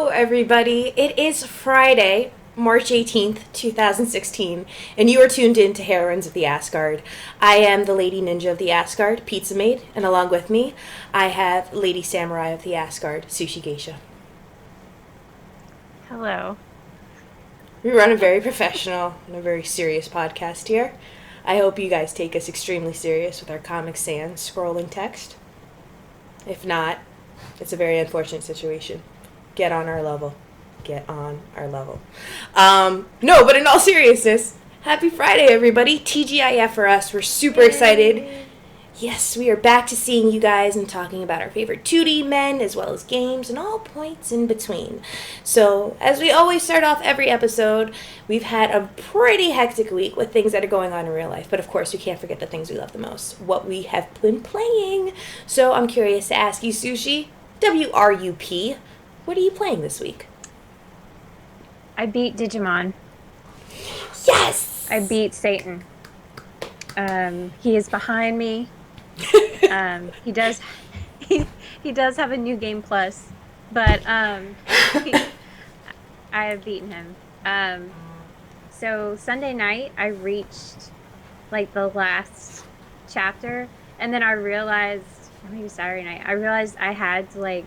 everybody. It is Friday, March 18th, 2016, and you are tuned in to Heroines of the Assguard. I am the Lady Ninja of the Assguard, Pizza Maid, and along with me, I have Lady Samurai of the Assguard, Sushi Geisha. Hello. We run a very professional and a very serious podcast here. I hope you guys take us extremely serious with our Comic Sans scrolling text. If not, it's a very unfortunate situation. Get on our level. Get on our level. No, but in all seriousness, happy Friday, everybody. TGIF for us. We're super excited. Yes, we are back to seeing you guys and talking about our favorite 2D men as well as games and all points in between. So, as we always start off every episode, we've had a pretty hectic week with things that are going on in real life. But of course, we can't forget the things we love the most, what we have been playing. So, I'm curious to ask you, Sushi, WRUP, what are you playing this week? I beat Digimon. Yes! I beat Satan. He is behind me. He does he does have a new game plus, but I have beaten him. So Sunday night I reached like the last chapter, and then I realized, or maybe Saturday night, I realized I had to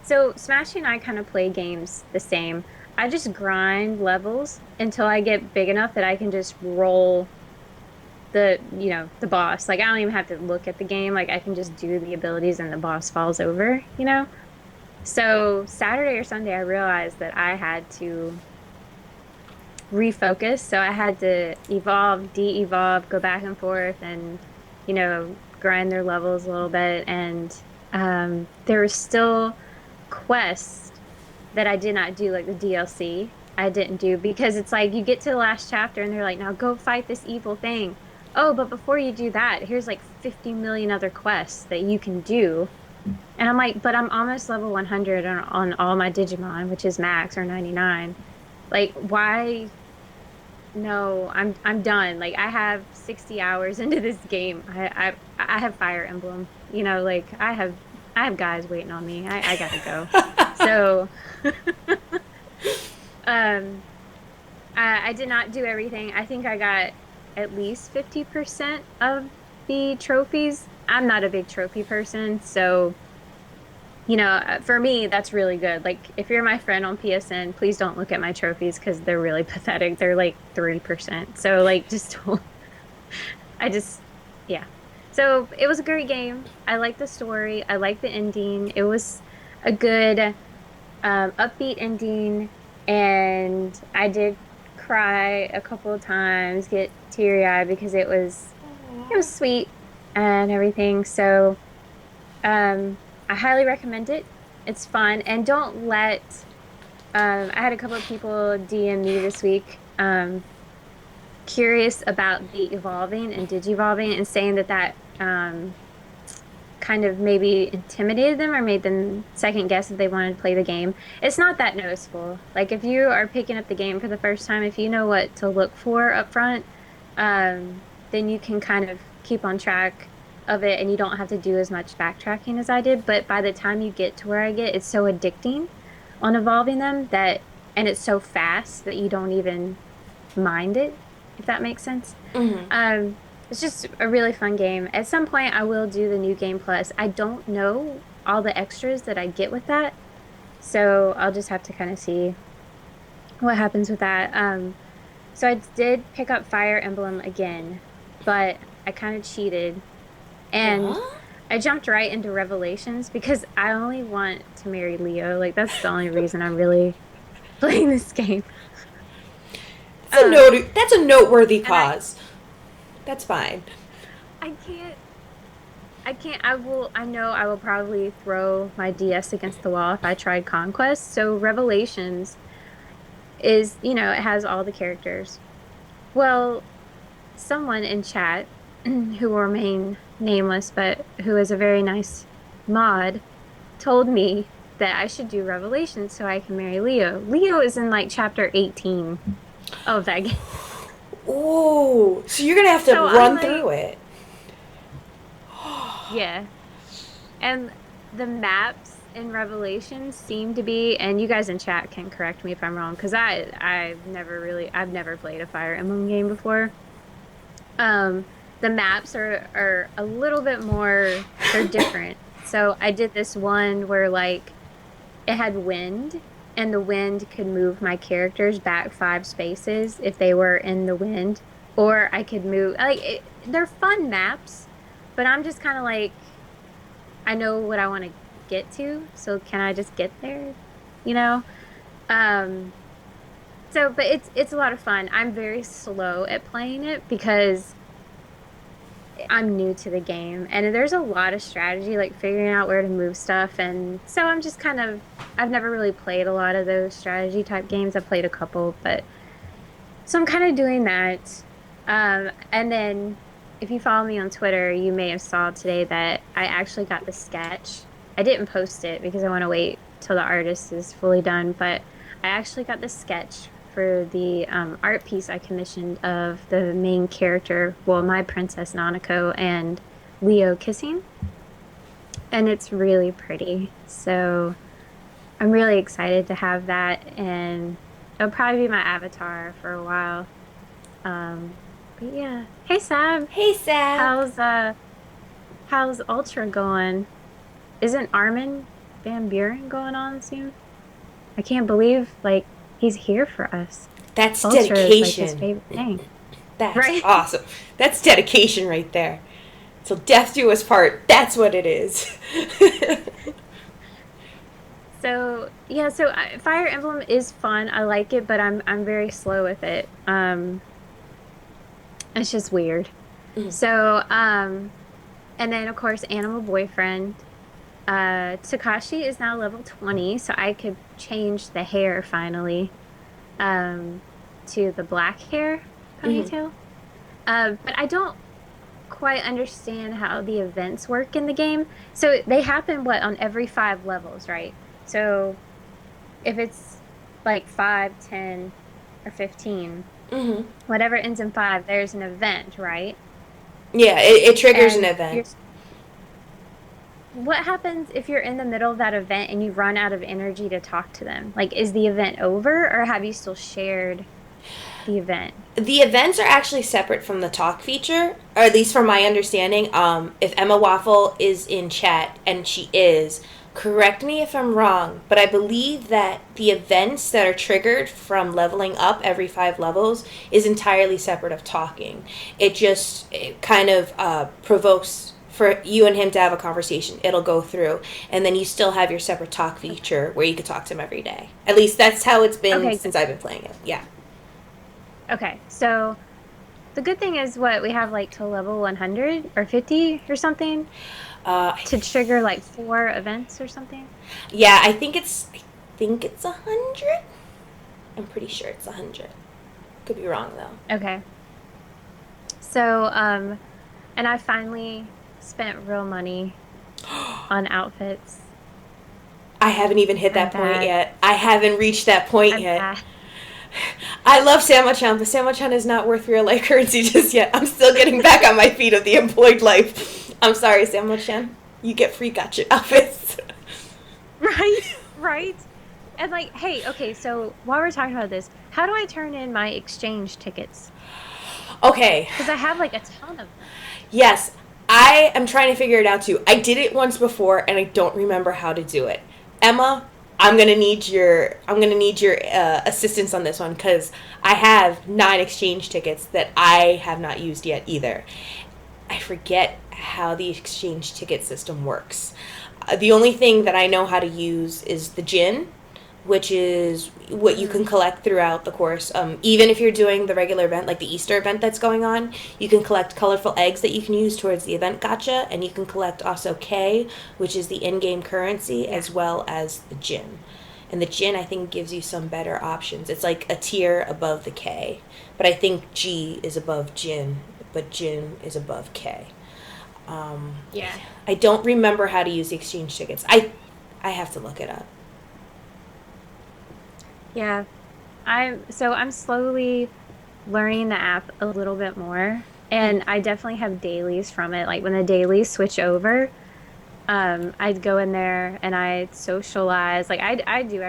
so Smashy and I kind of play games the same. I just grind levels until I get big enough that I can just roll the boss. Like, I don't even have to look at the game. Like, I can just do the abilities and the boss falls over. So Saturday or Sunday, I realized that I had to refocus. So I had to evolve, de-evolve, go back and forth and, grind their levels a little bit. And there were still quests that I did not do, like the DLC I didn't do, because it's like you get to the last chapter and they're like, now go fight this evil thing. Oh, but before you do that, here's like 50 million other quests that you can do. And I'm like, but I'm almost level 100 on all my Digimon, which is max or 99. Like, why? No, I'm done. Like, I have 60 hours into this game. I have Fire Emblem. Like, I have guys waiting on me. I gotta go. So, I did not do everything. I think I got at least 50% of the trophies. I'm not a big trophy person, so for me that's really good. Like, if you're my friend on PSN, please don't look at my trophies because they're really pathetic. They're like 30%. So like, just don't. I just, yeah. So it was a great game. I liked the story. I liked the ending. It was a good, upbeat ending, and I did cry a couple of times, get teary-eyed because it was sweet and everything. So I highly recommend it. It's fun, and don't let I had a couple of people DM me this week, curious about the evolving and digivolving, and saying that kind of maybe intimidated them or made them second guess if they wanted to play the game. It's not that noticeable. Like, if you are picking up the game for the first time, if you know what to look for up front, then you can kind of keep on track of it and you don't have to do as much backtracking as I did. But by the time you get to where I get, it's so addicting on evolving them and it's so fast that you don't even mind it, if that makes sense. Mm-hmm. It's just a really fun game. At some point, I will do the new game plus. I don't know all the extras that I get with that, so I'll just have to kind of see what happens with that. So I did pick up Fire Emblem again, but I kind of cheated, and What? I jumped right into Revelations because I only want to marry Leo. Like, that's the only reason I'm really playing this game. That's a noteworthy And cause. That's fine. I can't. I know I will probably throw my DS against the wall if I tried Conquest. So Revelations is, it has all the characters. Well, someone in chat who will remain nameless, but who is a very nice mod, told me that I should do Revelations so I can marry Leo. Leo is in like chapter 18 of that game. Ooh, so you're gonna have to So I'm run like, through it. yeah. And the maps in Revelations seem to be, and you guys in chat can correct me if I'm wrong, because I've never played a Fire Emblem game before. Um, the maps are a little bit more, they're different. So I did this one where like it had wind, and the wind could move my characters back 5 spaces if they were in the wind, or I could move they're fun maps, but I'm just kind of like I know what I want to get to, so can I just get there? You know? Um, but it's a lot of fun. I'm very slow at playing it because I'm new to the game and there's a lot of strategy, like figuring out where to move stuff. And so I'm just I've never really played a lot of those strategy type games. I played a couple, but so I'm kind of doing that. And then if you follow me on Twitter, you may have saw today that I actually got the sketch. I didn't post it because I want to wait till the artist is fully done, but I actually got the sketch for the art piece I commissioned of the main character, well, my Princess Nanako and Leo kissing. And it's really pretty. So I'm really excited to have that, and it'll probably be my avatar for a while. Um, but yeah. Hey Sab, Hey, Sab. how's Ultra going? Isn't Armin Van Buren going on soon? I can't believe like he's here for us. That's Ultra is like his dedication. favorite thing. That's Right? awesome. That's dedication right there. Till death do us part. That's what it is. So yeah, Fire Emblem is fun. I like it, but I'm very slow with it. It's just weird. Mhm. So and then of course Animal Boyfriend. Takashi is now level 20, so I could change the hair finally um, to the black hair Mhm. ponytail. But I don't quite understand how the events work in the game. So they happen what on every 5 levels, right? So if it's like 5, 10, or 15, Mhm. whatever ends in 5, there's an event, right? Yeah, it triggers an And you're event. What happens if you're in the middle of that event and you run out of energy to talk to them? Like, is the event over or have you still shared the event? The events are actually separate from the talk feature, or at least from my understanding. If Emma Waffle is in chat, and she is, correct me if I'm wrong, but I believe that the events that are triggered from leveling up every 5 levels is entirely separate of talking. It kind of provokes for you and him to have a conversation. It'll go through, and then you still have your separate talk feature where you could talk to him every day. At least that's how it's been Okay, good. since I've been playing it. Yeah. Okay, so the good thing is what we have like to level 100 or 50 or something I to trigger like 4 events or something. Yeah, I think it's 100. I'm pretty sure it's 100. Could be wrong though. Okay. So, and I finally spent real money on outfits. I haven't even hit I'm that point bad. yet. I haven't reached that point I'm yet. bad. I love Samachan, but Samachan is not worth real life currency just yet. I'm still getting back on my feet of the employed life. I'm sorry, Samachan. You get free gotcha outfits. Right, right. And like, hey, okay, so while we're talking about this, how do I turn in my exchange tickets? Okay. Because I have like a ton of them. Yes, I am trying to figure it out too. I did it once before and I don't remember how to do it. Emma, I'm gonna need your assistance on this one because I have 9 exchange tickets that I have not used yet either. I forget how the exchange ticket system works. The only thing that I know how to use is the gin, which is what you can Hmm. collect throughout the course. Even if you're doing the regular event, like the Easter event that's going on, you can collect colorful eggs that you can use towards the event gotcha, and you can collect also K, which is the in-game currency, Yeah. as well as the gin. And the gin, I think, gives you some better options. It's like a tier above the K, but I think G is above gin, but gin is above K. Um, Yeah. I don't remember how to use the exchange tickets. I have to look it up. Yeah. I'm slowly learning the app a little bit more. And I definitely have dailies from it. Like when the dailies switch over, I'd go in there and I'd socialize. Like I do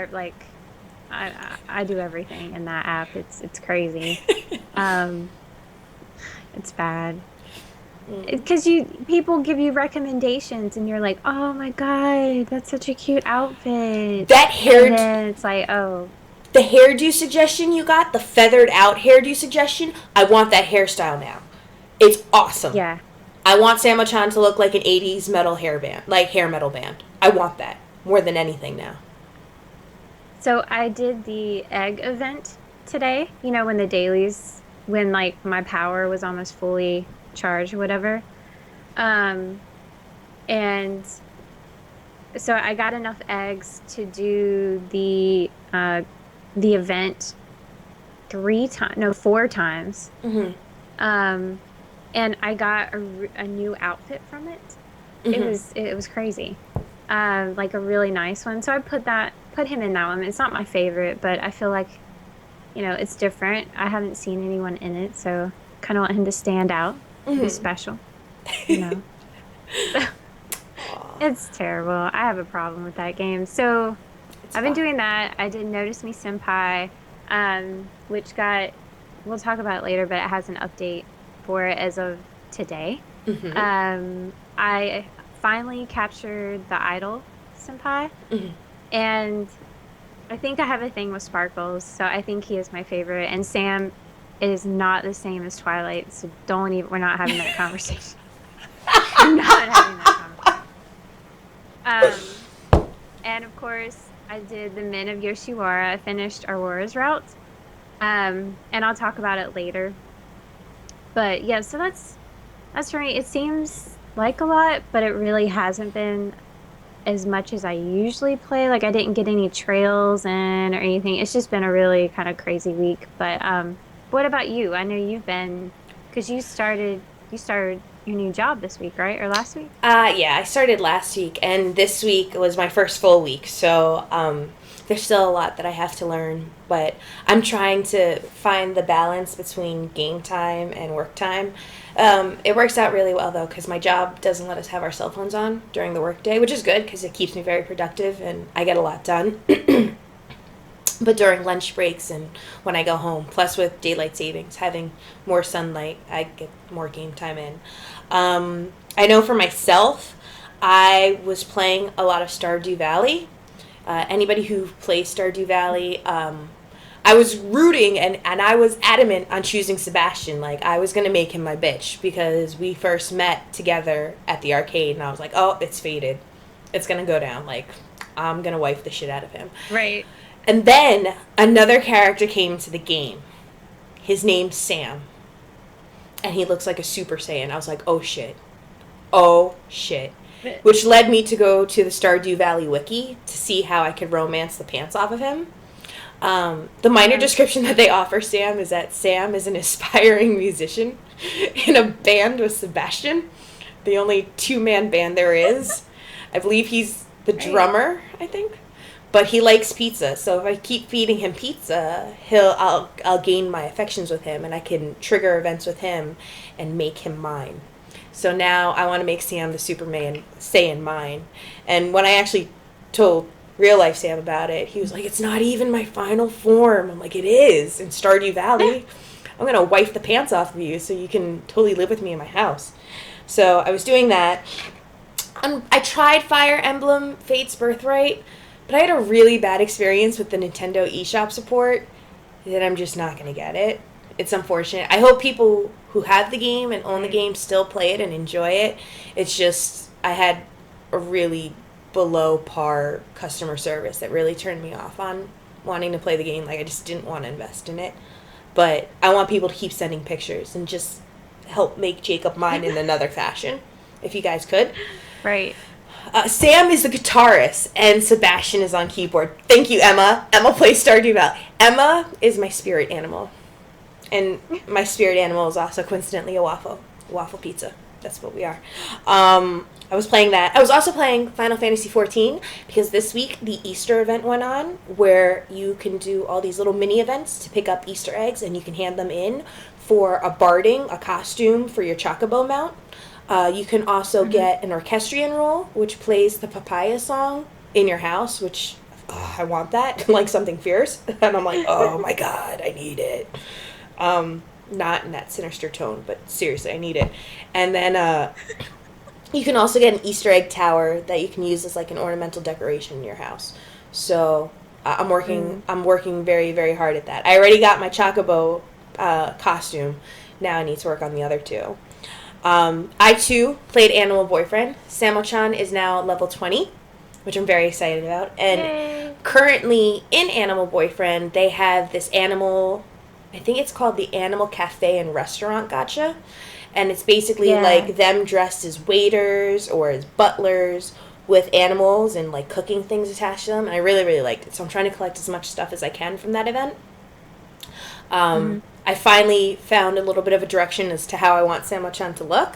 I do everything in that app. It's crazy. Um, it's bad. Mm. Because you people give you recommendations and you're like, "Oh my God, that's such a cute outfit." That And hair, then it's like, "Oh, the hairdo suggestion you got, the feathered out hairdo suggestion, I want that hairstyle now. It's awesome. yeah." I want Samo-chan to look like an 80s metal hair band, like hair metal band. I want that more than anything now. So I did the egg event today, when the dailies, when like my power was almost fully charged or whatever. Um, and so I got enough eggs to do the event 3 times, no, 4 times. Mm-hmm. Um, and I got a new outfit from it. Mm-hmm. It was crazy. Like a really nice one. So I put him in that one. It's not my favorite, but I feel like, it's different. I haven't seen anyone in it, so kind of want him to stand out, be Mm-hmm. special, you know. It's terrible. I have a problem with that game. So It's I've been fun. doing that. I did Notice Me Senpai, which we'll talk about it later, but it has an update for it as of today. Mm-hmm. I finally captured the idol senpai, Mm-hmm. and I think I have a thing with Sparkles, so I think he is my favorite. And Sam is not the same as Twilight, so don't even, we're not having that conversation. We're not having that conversation. And of course, I did the Men of Yoshiwara. I finished Aurora's route. And I'll talk about it later. But yeah, so that's for me. It seems like a lot, but it really hasn't been as much as I usually play. Like I didn't get any trails in or anything. It's just been a really kind of crazy week. But what about you? I know you've been because you started your new job this week, right? Or last week? Yeah, I started last week, and this week was my first full week, so there's still a lot that I have to learn, but I'm trying to find the balance between game time and work time. It works out really well, though, because my job doesn't let us have our cell phones on during the workday, which is good because it keeps me very productive and I get a lot done. But during lunch breaks and when I go home, plus with daylight savings, having more sunlight, I get more game time in. I know for myself, I was playing a lot of Stardew Valley. Anybody who plays Stardew Valley, I was rooting and I was adamant on choosing Sebastian. Like, I was going to make him my bitch because we first met together at the arcade and I was like, oh, it's fated. It's going to go down. Like, I'm going to wife the shit out of him. Right. And then another character came to the game. His name's Sam. And he looks like a Super Saiyan. I was like, oh shit. Oh shit. Which led me to go to the Stardew Valley wiki to see how I could romance the pants off of him. The minor description that they offer Sam is that Sam is an aspiring musician in a band with Sebastian. The only two-man band there is. I believe he's the drummer, I think. But he likes pizza, so if I keep feeding him pizza, I'll gain my affections with him, and I can trigger events with him and make him mine. So now I want to make Sam the Superman Saiyan mine. And when I actually told real life Sam about it, he was like, "It's not even my final form." I'm like, "It is in Stardew Valley. I'm gonna wipe the pants off of you so you can totally live with me in my house." So I was doing that. I tried Fire Emblem Fate's Birthright. But I had a really bad experience with the Nintendo eShop support that I'm just not going to get it. It's unfortunate. I hope people who have the game and own the game still play it and enjoy it. It's just, I had a really below par customer service that really turned me off on wanting to play the game. Like, I just didn't want to invest in it. But I want people to keep sending pictures and just help make Jacob mine in another fashion, if you guys could. Right. Sam is the guitarist, and Sebastian is on keyboard. Thank you, Emma. Emma plays Stardew Valley. Emma is my spirit animal. And my spirit animal is also coincidentally a waffle pizza. That's what we are. I was playing that. I was also playing Final Fantasy XIV because this week the Easter event went on where you can do all these little mini events to pick up Easter eggs and you can hand them in for a barding, a costume for your chocobo mount. You can also get an orchestrion roll, which plays the papaya song in your house, which I want that, like something fierce. And I'm like, oh my god, I need it. Not in that sinister tone, but seriously, I need it. And then you can also get an Easter egg tower that you can use as like an ornamental decoration in your house. So I'm working very, very hard at that. I already got my Chocobo costume. Now I need to work on the other two. I too played Animal Boyfriend. Samo-chan is now level 20, which I'm very excited about. And Yay. currently in Animal Boyfriend, they have this animal, I think it's called the Animal Cafe and Restaurant Gacha. And it's basically like them dressed as waiters or as butlers with animals and like cooking things attached to them. And I really, really liked it. So I'm trying to collect as much stuff as I can from that event. I finally found a little bit of a direction as to how I want Samo-chan to look.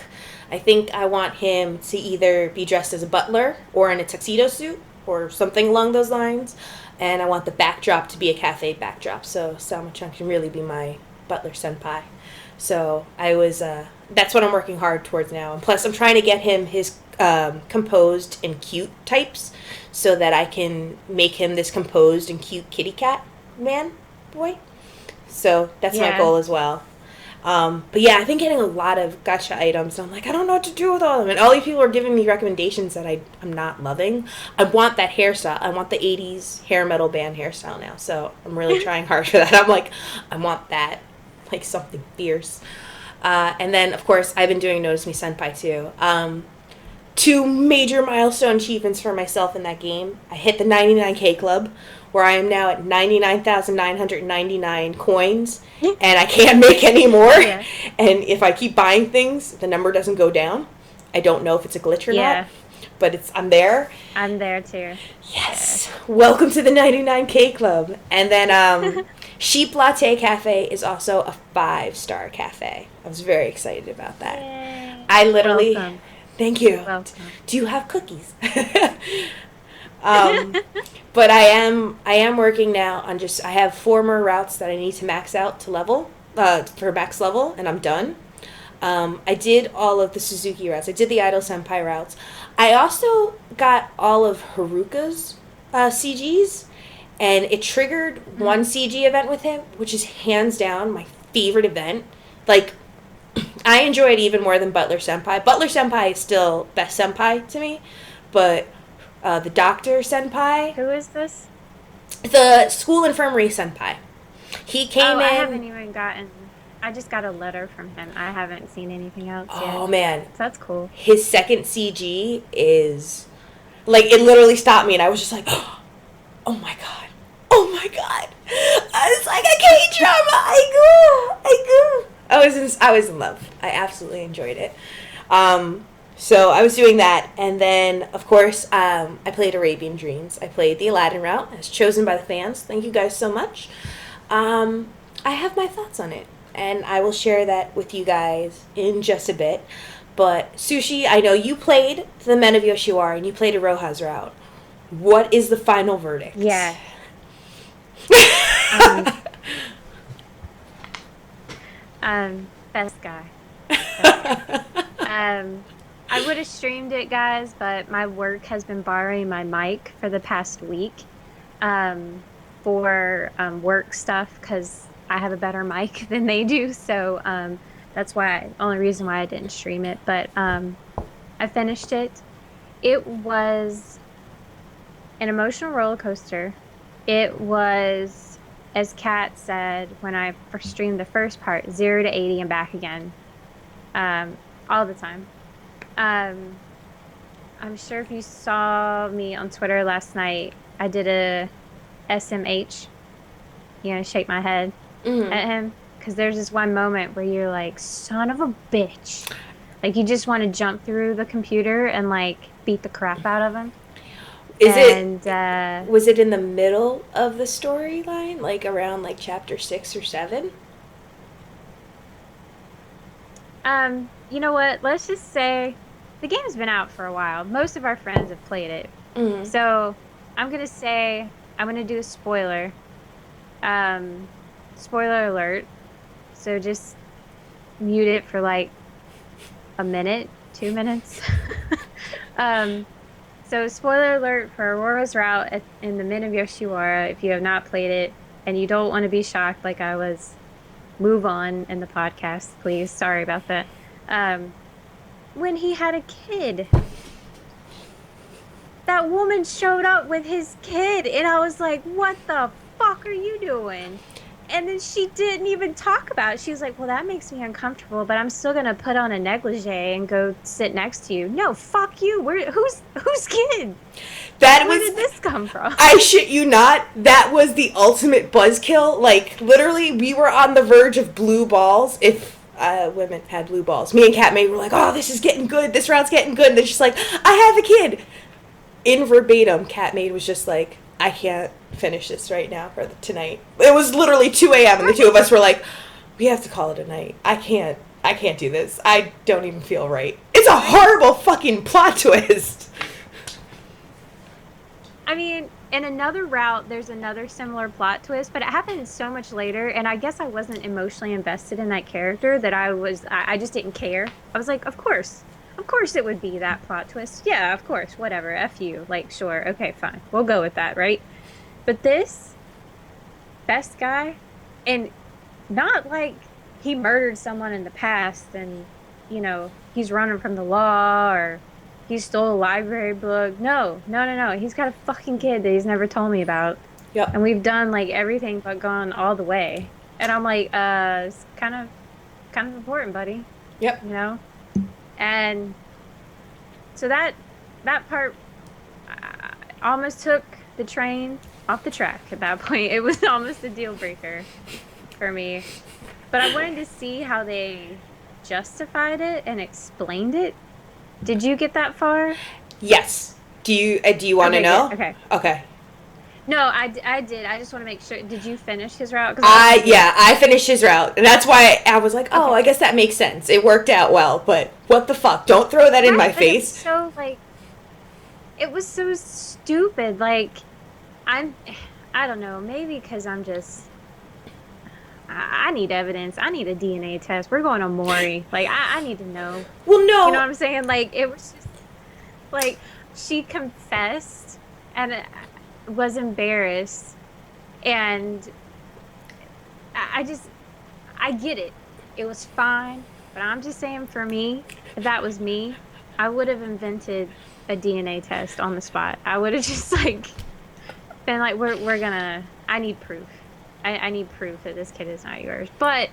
I think I want him to either be dressed as a butler or in a tuxedo suit or something along those lines. And I want the backdrop to be a cafe backdrop. So Samo-chan can really be my butler senpai. So that's what I'm working hard towards now. And plus I'm trying to get him his composed and cute types so that I can make him this composed and cute kitty cat boy. So that's my goal as well. But yeah, I've been getting a lot of gacha items. And I'm like, I don't know what to do with all of them. And all these people are giving me recommendations that I'm not loving. I want that hairstyle. I want the 80s hair metal band hairstyle now. So I'm really trying hard for that. I'm like, I want that. Like something fierce. And then, of course, I've been doing Notice Me Senpai too. 2 major milestone achievements for myself in that game. I hit the 99K club, where I am now at 99,999 coins, and I can't make any more. Yeah. And if I keep buying things, the number doesn't go down. I don't know if it's a glitch or not, but I'm there. I'm there too. Yes. Yeah. Welcome to the 99K club. And then Sheep Latte Cafe is also a 5-star cafe. I was very excited about that. Yay. I literally... Welcome. Thank you. Welcome. Do you have cookies? But I am working now on I have 4 more routes that I need to max out to level, for max level, and I'm done. I did all of the Suzuki routes. I did the Idol Senpai routes. I also got all of Haruka's CGs, and it triggered one CG event with him, which is hands down my favorite event. Like, I enjoy it even more than Butler Senpai. Butler Senpai is still best Senpai to me, but the Doctor Senpai. Who is this? The School Infirmary Senpai. He came in. I haven't even gotten. I just got a letter from him. I haven't seen anything else yet. Oh man, so that's cool. His second CG is like, it literally stopped me, and I was just like, oh my god, oh my god. I was like, a K-drama. I was in love. I absolutely enjoyed it. So I was doing that, and then, of course, I played Arabian Dreams. I played the Aladdin route, as chosen by the fans. Thank you guys so much. I have my thoughts on it, and I will share that with you guys in just a bit. But, Sushi, I know you played the Men of Yoshiwara, and you played a Roha's route. What is the final verdict? Yeah. Best guy. I would have streamed it, guys, but my work has been borrowing my mic for the past week for work stuff, because I have a better mic than they do. So that's only reason why I didn't stream it. But I finished it. It was an emotional roller coaster. It was, as Kat said when I first streamed the first part, 0 to 80 and back again, all the time. I'm sure if you saw me on Twitter last night, I did a SMH, shake my head at him, because there's this one moment where you're like, son of a bitch. Like, you just want to jump through the computer and, like, beat the crap out of him. Was it in the middle of the storyline, like around like chapter 6 or 7? You know what? Let's just say the game's been out for a while. Most of our friends have played it. Mm-hmm. So I'm going to say, I'm going to do a spoiler. Spoiler alert. So just mute it for like a minute 2 minutes. um, so spoiler alert for Aurora's route in the Min of Yoshiwara. If you have not played it and you don't want to be shocked like I was, move on in the podcast, please. Sorry about that. When he had a kid, that woman showed up with his kid, and I was like, what the fuck are you doing? And then she didn't even talk about it. She was like, well, that makes me uncomfortable, but I'm still gonna put on a negligee and go sit next to you. No, fuck you. Whose kid? Where did this come from? I shit you not, that was the ultimate buzzkill. Like, literally, we were on the verge of blue balls if women had blue balls. Me and Kat May were like, oh, this is getting good. This round's getting good. And then she's like, I have a kid. In verbatim, Kat May was just like, I can't finish this right now for tonight. It was literally 2 a.m. and the two of us were like, we have to call it a night. I can't do this. I don't even feel right. It's a horrible fucking plot twist. I mean, in another route, there's another similar plot twist, but it happened so much later, and I guess I wasn't emotionally invested in that character that I just didn't care. I was like, of course it would be that plot twist. Yeah, of course, whatever, F you. Like, sure, okay, fine. We'll go with that, right? But this, best guy, and not like he murdered someone in the past and, he's running from the law or he stole a library book. No. He's got a fucking kid that he's never told me about. Yep. And we've done, like, everything but gone all the way. And I'm like, it's kind of important, buddy. Yep. And so that part almost took the train off the track at that point. It was almost a deal breaker for me. But I wanted to see how they justified it and explained it. Did you get that far? Yes. Do you want to know? Good. Okay. No, I did. I just want to make sure. Did you finish his route? I finished his route. And that's why I was like, oh, okay. I guess that makes sense. It worked out well. But what the fuck? Don't throw that in my face. So, it was so stupid. Like, I don't know. Maybe because I'm just... I need evidence. I need a DNA test. We're going to Maury. Like, I need to know. Well, no. You know what I'm saying? Like, it was just... Like, she confessed and was embarrassed. And I get it. It was fine. But I'm just saying, for me, if that was me, I would have invented a DNA test on the spot. I would have just, been like, we're gonna... I need proof. I need proof that this kid is not yours. But,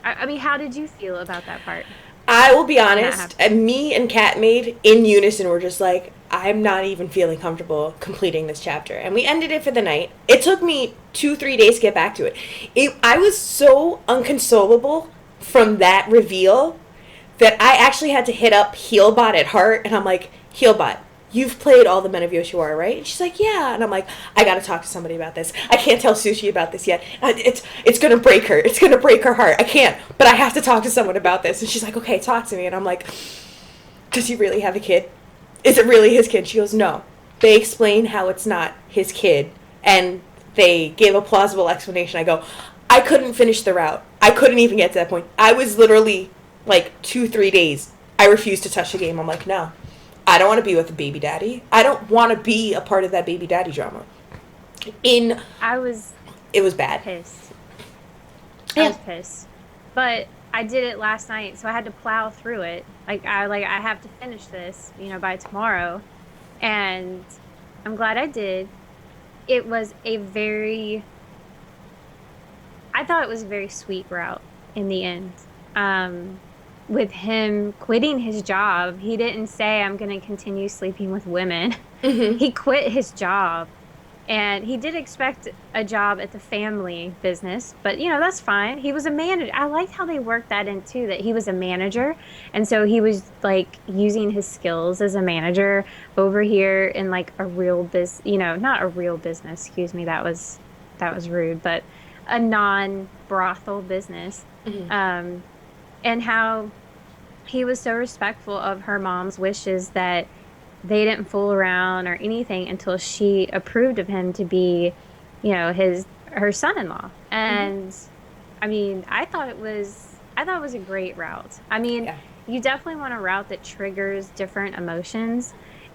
I mean, how did you feel about that part? I will be honest, me and Kat Maid in unison were just like, I'm not even feeling comfortable completing this chapter. And we ended it for the night. It took me 2-3 days to get back to it. I was so unconsolable from that reveal that I actually had to hit up Healbot at heart. And I'm like, Healbot, you've played all the Men of Yoshiwara, right? And she's like, yeah. And I'm like, I gotta talk to somebody about this. I can't tell Sushi about this yet. It's gonna break her. It's gonna break her heart. I can't, but I have to talk to someone about this. And she's like, okay, talk to me. And I'm like, does he really have a kid? Is it really his kid? She goes, no. They explain how it's not his kid. And they gave a plausible explanation. I go, I couldn't finish the route. I couldn't even get to that point. I was literally, 2-3 days. I refused to touch the game. I'm like, no. I don't want to be with a baby daddy. I don't want to be a part of that baby daddy drama. It was bad. Pissed. I was pissed. But I did it last night, so I had to plow through it. I have to finish this, by tomorrow. And I'm glad I did. It was I thought it was a very sweet route in the end. With him quitting his job, he didn't say, I'm going to continue sleeping with women. Mm-hmm. He quit his job. And he did expect a job at the family business, but, that's fine. He was a manager. I liked how they worked that in, too, that he was a manager. And so he was, using his skills as a manager over here in, a real not a real business, excuse me, that was rude, but a non-brothel business. Mm-hmm. And how he was so respectful of her mom's wishes that they didn't fool around or anything until she approved of him to be, her son-in-law. And I mean, I thought it was a great route. I mean, you definitely want a route that triggers different emotions.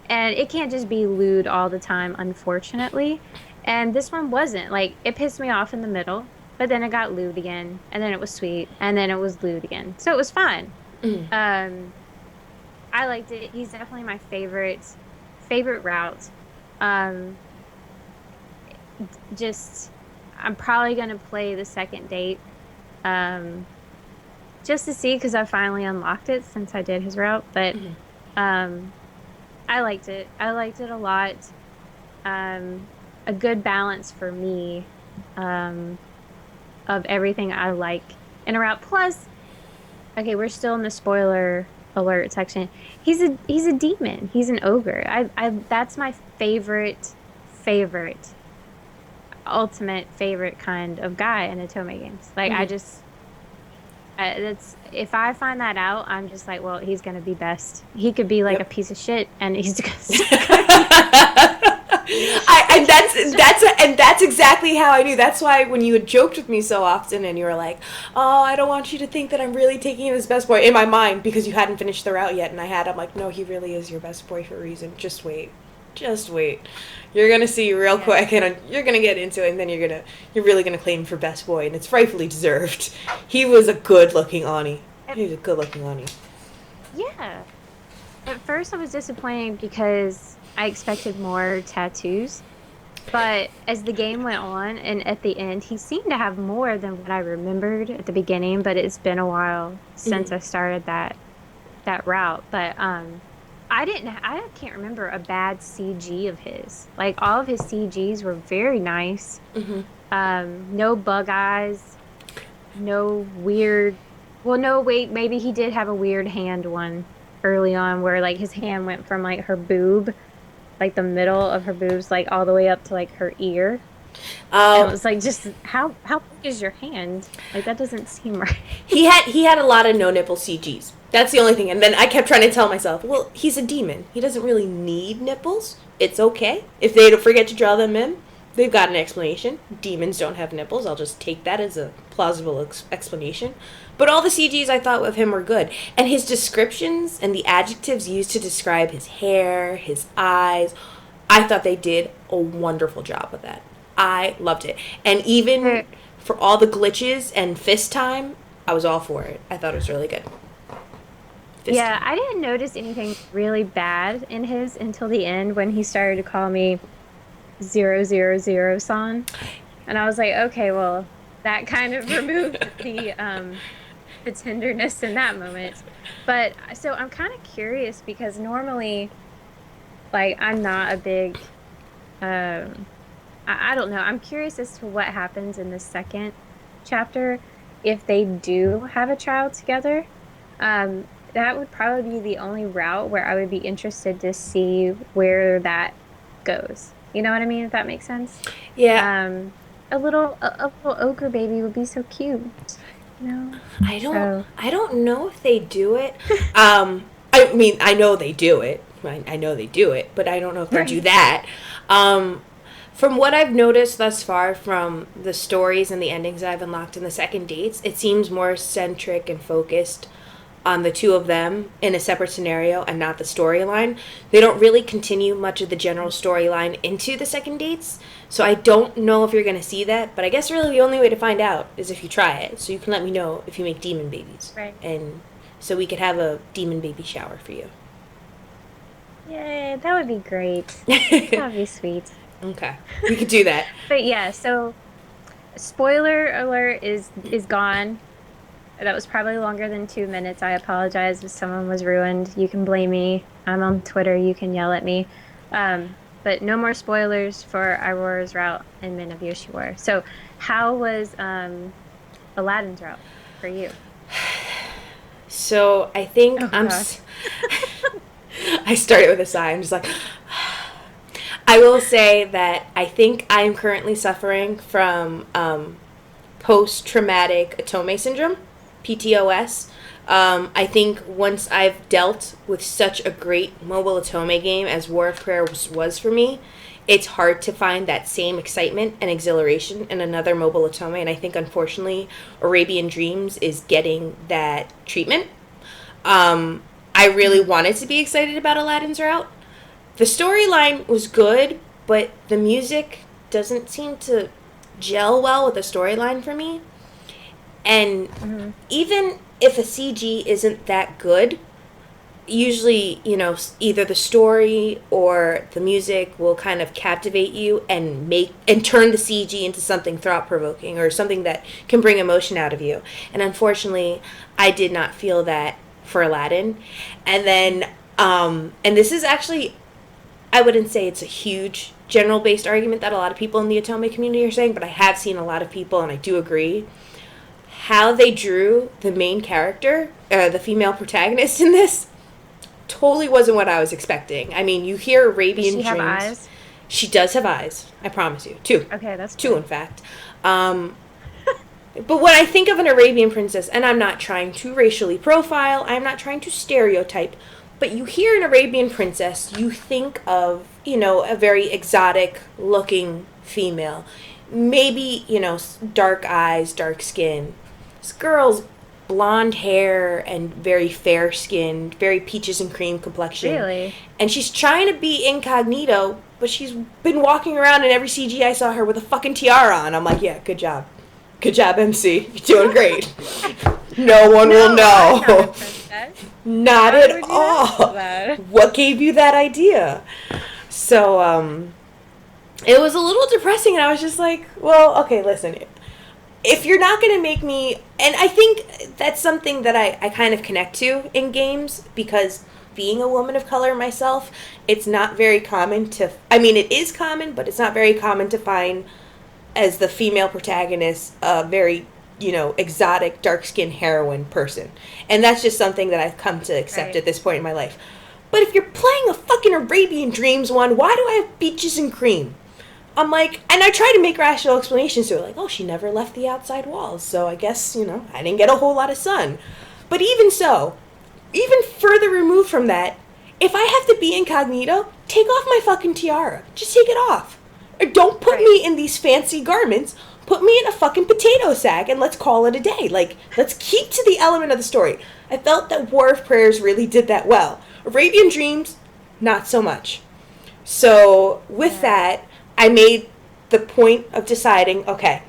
And it can't just be lewd all the time, unfortunately. And this one wasn't. Like, it pissed me off in the middle, but then it got lewd again, and then it was sweet, and then it was lewd again. So it was fun. Mm. Um, I liked it. He's definitely my favorite route. Um, just I'm probably gonna play the second date. Um, just to see because I finally unlocked it since I did his route. But Mm. um, I liked it. I liked it a lot. Um, a good balance for me um, of everything I like in a route. Plus, okay, we're still in the spoiler alert section. He's a demon. He's an ogre. I that's my favorite ultimate favorite kind of guy in Otome games. Like I Mhm. just that's if I find that out, I'm just like, well, he's gonna be best. He could be like a Yep. piece of shit, and he's still gonna be best. And that's exactly how I knew. That's why when you had joked with me so often and you were like, "Oh, I don't want you to think that I'm really taking him as best boy," in my mind because you hadn't finished the route yet, and I'm like, "No, he really is your best boy for a reason. Just wait. You're gonna see real Yeah. quick, and you're gonna get into it, and then you're really gonna claim him for best boy, and it's rightfully deserved. He was a good looking Ani. At, He was a good looking Ani. yeah. At first, I was disappointed because I expected more tattoos. But as the game went on and at the end, he seemed to have more than what I remembered at the beginning, but it's been a while since Mm-hmm. I started that route. But I can't remember a bad CG of his. Like all of his CGs were very nice. Mm-hmm. No bug eyes, no weird. Well, no, wait, maybe he did have a weird hand one early on where like his hand went from like her boob, like the middle of her boobs, like all the way up to like her ear. And it Um, was like, just how big is your hand? Like that doesn't seem right. he had a lot of no nipple CGs. That's the only thing. And then I kept trying to tell myself, well, he's a demon. He doesn't really need nipples. It's okay if they don't forget to draw them in. They've got an explanation. Demons don't have nipples. I'll just take that as a plausible explanation. But all the CGs I thought of him were good. And his descriptions and the adjectives used to describe his hair, his eyes, I thought they did a wonderful job with that. I loved it. And even There- for all the glitches and fist time, I was all for it. I thought it was really good. Fist Yeah, time. I didn't notice anything really bad in his until the end when he started to call me 000 son. And I was like, okay, well, that kind of removed the tenderness in that moment. But so I'm kind of curious because normally like I'm not a big I don't know. I'm curious as to what happens in the second chapter if they do have a child together. That would probably be the only route where I would be interested to see where that goes. You know what I mean? If that makes sense. Yeah, Um, a little ogre baby would be so cute, you know? I don't So, I don't know if they do it. I mean, I know they do it. I know they do it, but I don't know if they do right. that. Um, from what I've noticed thus far from the stories and the endings I've unlocked in the second dates, it seems more centric and focused on the two of them in a separate scenario and not the storyline. They don't really continue much of the general storyline into the second dates. So I don't know if you're going to see that, but I guess really the only way to find out is if you try it. So you can let me know if you make demon babies. Right. And so we could have a demon baby shower for you. Yay, that would be great. That would be sweet. Okay. We could do that. But yeah, so spoiler alert is gone. That was probably longer than 2 minutes. I apologize if someone was ruined. You can blame me. I'm on Twitter. You can yell at me. But no more spoilers for Aurora's route and Men of Yoshiwar. So, how was Aladdin's route for you? So I think Oh gosh. I started with a sigh. I'm just like, I will say that I think I am currently suffering from post traumatic Otome syndrome, PTOS. I think once I've dealt with such a great mobile Otome game as War of Prayer was for me, it's hard to find that same excitement and exhilaration in another mobile Otome. And I think, unfortunately, Arabian Dreams is getting that treatment. I really wanted to be excited about Aladdin's route. The storyline was good, but the music doesn't seem to gel well with the storyline for me. And even if a CG isn't that good, usually, either the story or the music will kind of captivate you and turn the CG into something thought-provoking or something that can bring emotion out of you. And unfortunately, I did not feel that for Aladdin. And then, and this is actually, I wouldn't say it's a huge general-based argument that a lot of people in the Otome community are saying, but I have seen a lot of people, and I do agree, how they drew the main character, the female protagonist in this, totally wasn't what I was expecting. I mean, you hear Arabian Dreams. Does she have eyes? She does have eyes. I promise you. 2. Okay, that's cool. 2, in fact. But when I think of an Arabian princess, and I'm not trying to racially profile, I'm not trying to stereotype, but you hear an Arabian princess, you think of, a very exotic-looking female. Maybe, dark eyes, dark skin. This girl's blonde hair and very fair-skinned, very peaches and cream complexion. Really? And she's trying to be incognito, but she's been walking around in every CG I saw her with a fucking tiara on. I'm like, yeah, good job. Good job, MC. You're doing great. No one will know. Not at all. What gave you that idea? So, it was a little depressing, and I was just like, well, okay, listen. If you're not going to make me... And I think that's something that I kind of connect to in games, because being a woman of color myself, it's not very common to... I mean, it is common, but it's not very common to find as the female protagonist a very, exotic, dark-skinned heroine person. And that's just something that I've come to accept at this point in my life. But if you're playing a fucking Arabian Dreams one, why do I have peaches and cream? I'm like, and I try to make rational explanations to it, like, oh, she never left the outside walls, so I guess, I didn't get a whole lot of sun. But even so, even further removed from that, if I have to be incognito, take off my fucking tiara. Just take it off. Or don't put me in these fancy garments. Put me in a fucking potato sack and let's call it a day. Like, let's keep to the element of the story. I felt that War of Prayers really did that well. Arabian Dreams, not so much. So, with that, I made the point of deciding, okay,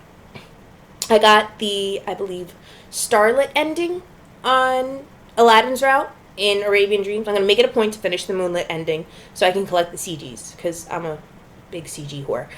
I got the, I believe, Starlit ending on Aladdin's route in Arabian Dreams. I'm going to make it a point to finish the Moonlit ending so I can collect the CGs, because I'm a big CG whore.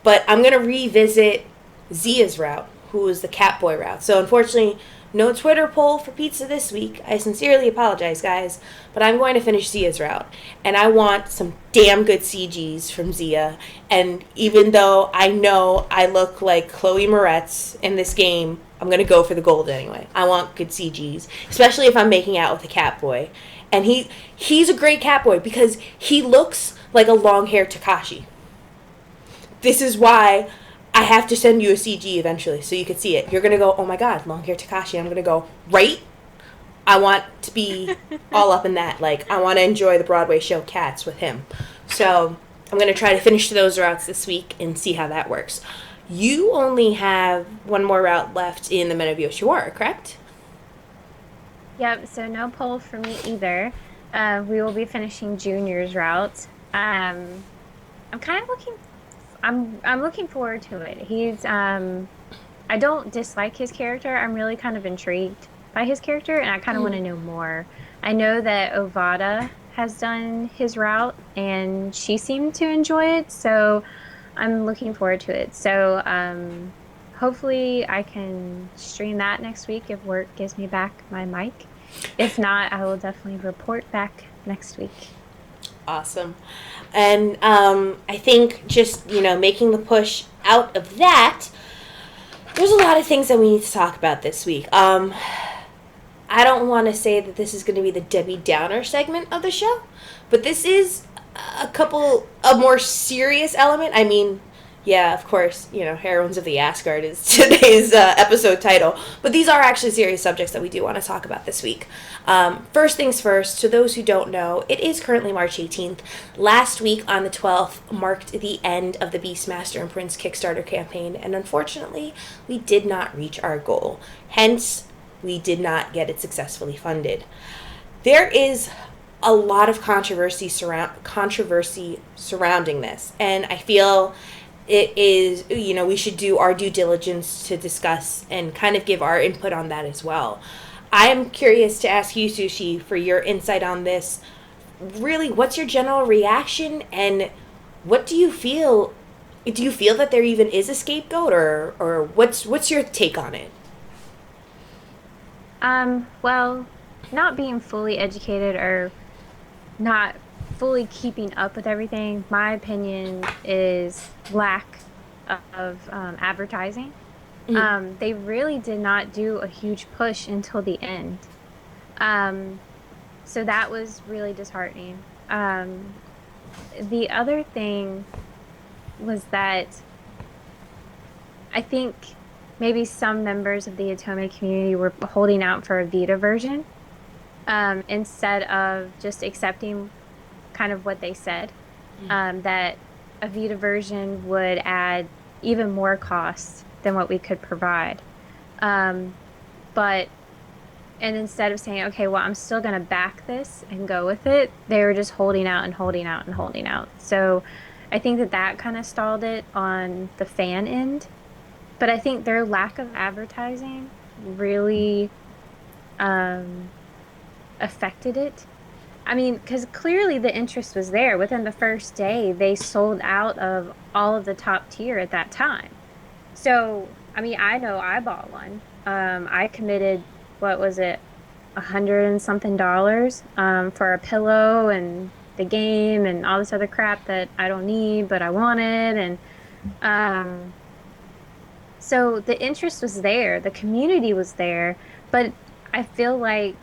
But I'm going to revisit Zia's route, who was the Catboy route. So unfortunately, no Twitter poll for pizza this week. I sincerely apologize, guys. But I'm going to finish Zia's route. And I want some damn good CGs from Zia. And even though I know I look like Chloe Moretz in this game, I'm going to go for the gold anyway. I want good CGs. Especially if I'm making out with a Catboy. And he's a great Catboy because he looks like a long-haired Takashi. This is why I have to send you a CG eventually so you can see it. You're going to go, oh my god, long-haired Takashi. I'm going to go, right? I want to be all up in that. Like, I want to enjoy the Broadway show Cats with him. So, I'm going to try to finish those routes this week and see how that works. You only have one more route left in the Men of Yoshiwara, correct? Yep, so no poll for me either. We will be finishing Junior's route. I'm kind of I'm looking forward to it. He's I don't dislike his character. I'm really kind of intrigued by his character, and I kind of want to know more. I know that Ovada has done his route, and she seemed to enjoy it, so I'm looking forward to it. So hopefully I can stream that next week if work gives me back my mic. If not, I will definitely report back next week. Awesome. And I think just, making the push out of that, there's a lot of things that we need to talk about this week. I don't want to say that this is going to be the Debbie Downer segment of the show, but this is a more serious element. I mean, yeah, of course, Heroines of the Assguard is today's episode title. But these are actually serious subjects that we do want to talk about this week. First things first, to those who don't know, it is currently March 18th. Last week on the 12th marked the end of the Beastmaster and Prince Kickstarter campaign, and unfortunately, we did not reach our goal. Hence, we did not get it successfully funded. There is a lot of controversy surrounding this, and I feel it is, we should do our due diligence to discuss and kind of give our input on that as well. I am curious to ask you, Sushi, for your insight on this. Really, what's your general reaction, and what do you feel? Do you feel that there even is a scapegoat, or what's your take on it? Well, not being fully educated or not fully keeping up with everything, my opinion is lack of advertising. Mm-hmm. They really did not do a huge push until the end. Um, so that was really disheartening. The other thing was that I think maybe some members of the Atome community were holding out for a Vita version, instead of just accepting kind of what they said, that a Vita version would add even more costs than what we could provide. Um, but, and instead of saying, okay, well, I'm still going to back this and go with it, they were just holding out and holding out and holding out. So I think that that kind of stalled it on the fan end. But I think their lack of advertising really um, affected it. I mean, because clearly the interest was there. Within the first day, they sold out of all of the top tier at that time. So, I mean, I know I bought one. I committed, what was it, $100 and something, for a pillow and the game and all this other crap that I don't need, but I wanted. And um, so the interest was there, the community was there, but I feel like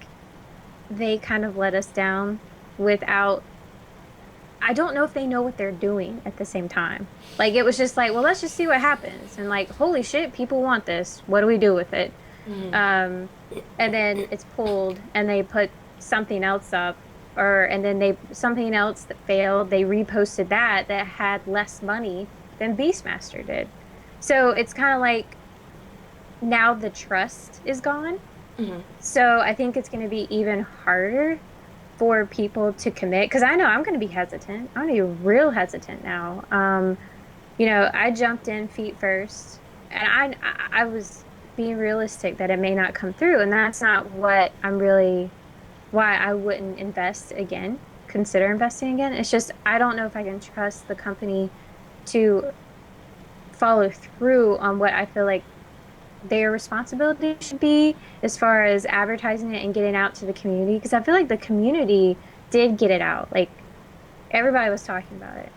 they kind of let us down without, I don't know if they know what they're doing at the same time. Like it was just like, well, let's just see what happens. And like, holy shit, people want this. What do we do with it? Mm-hmm. And then it's pulled and they put something else up, or and then they something else that failed, they reposted that had less money than Beastmaster did. So it's kind of like now the trust is gone. Mm-hmm. So I think it's going to be even harder for people to commit, because I know I'm going to be hesitant. I'm going to be real hesitant now. I jumped in feet first, and I was being realistic that it may not come through, and that's not what I'm really why I wouldn't consider investing again. It's just I don't know if I can trust the company to follow through on what I feel like their responsibility should be as far as advertising it and getting out to the community, because I feel like the community did get it out. Like everybody was talking about it.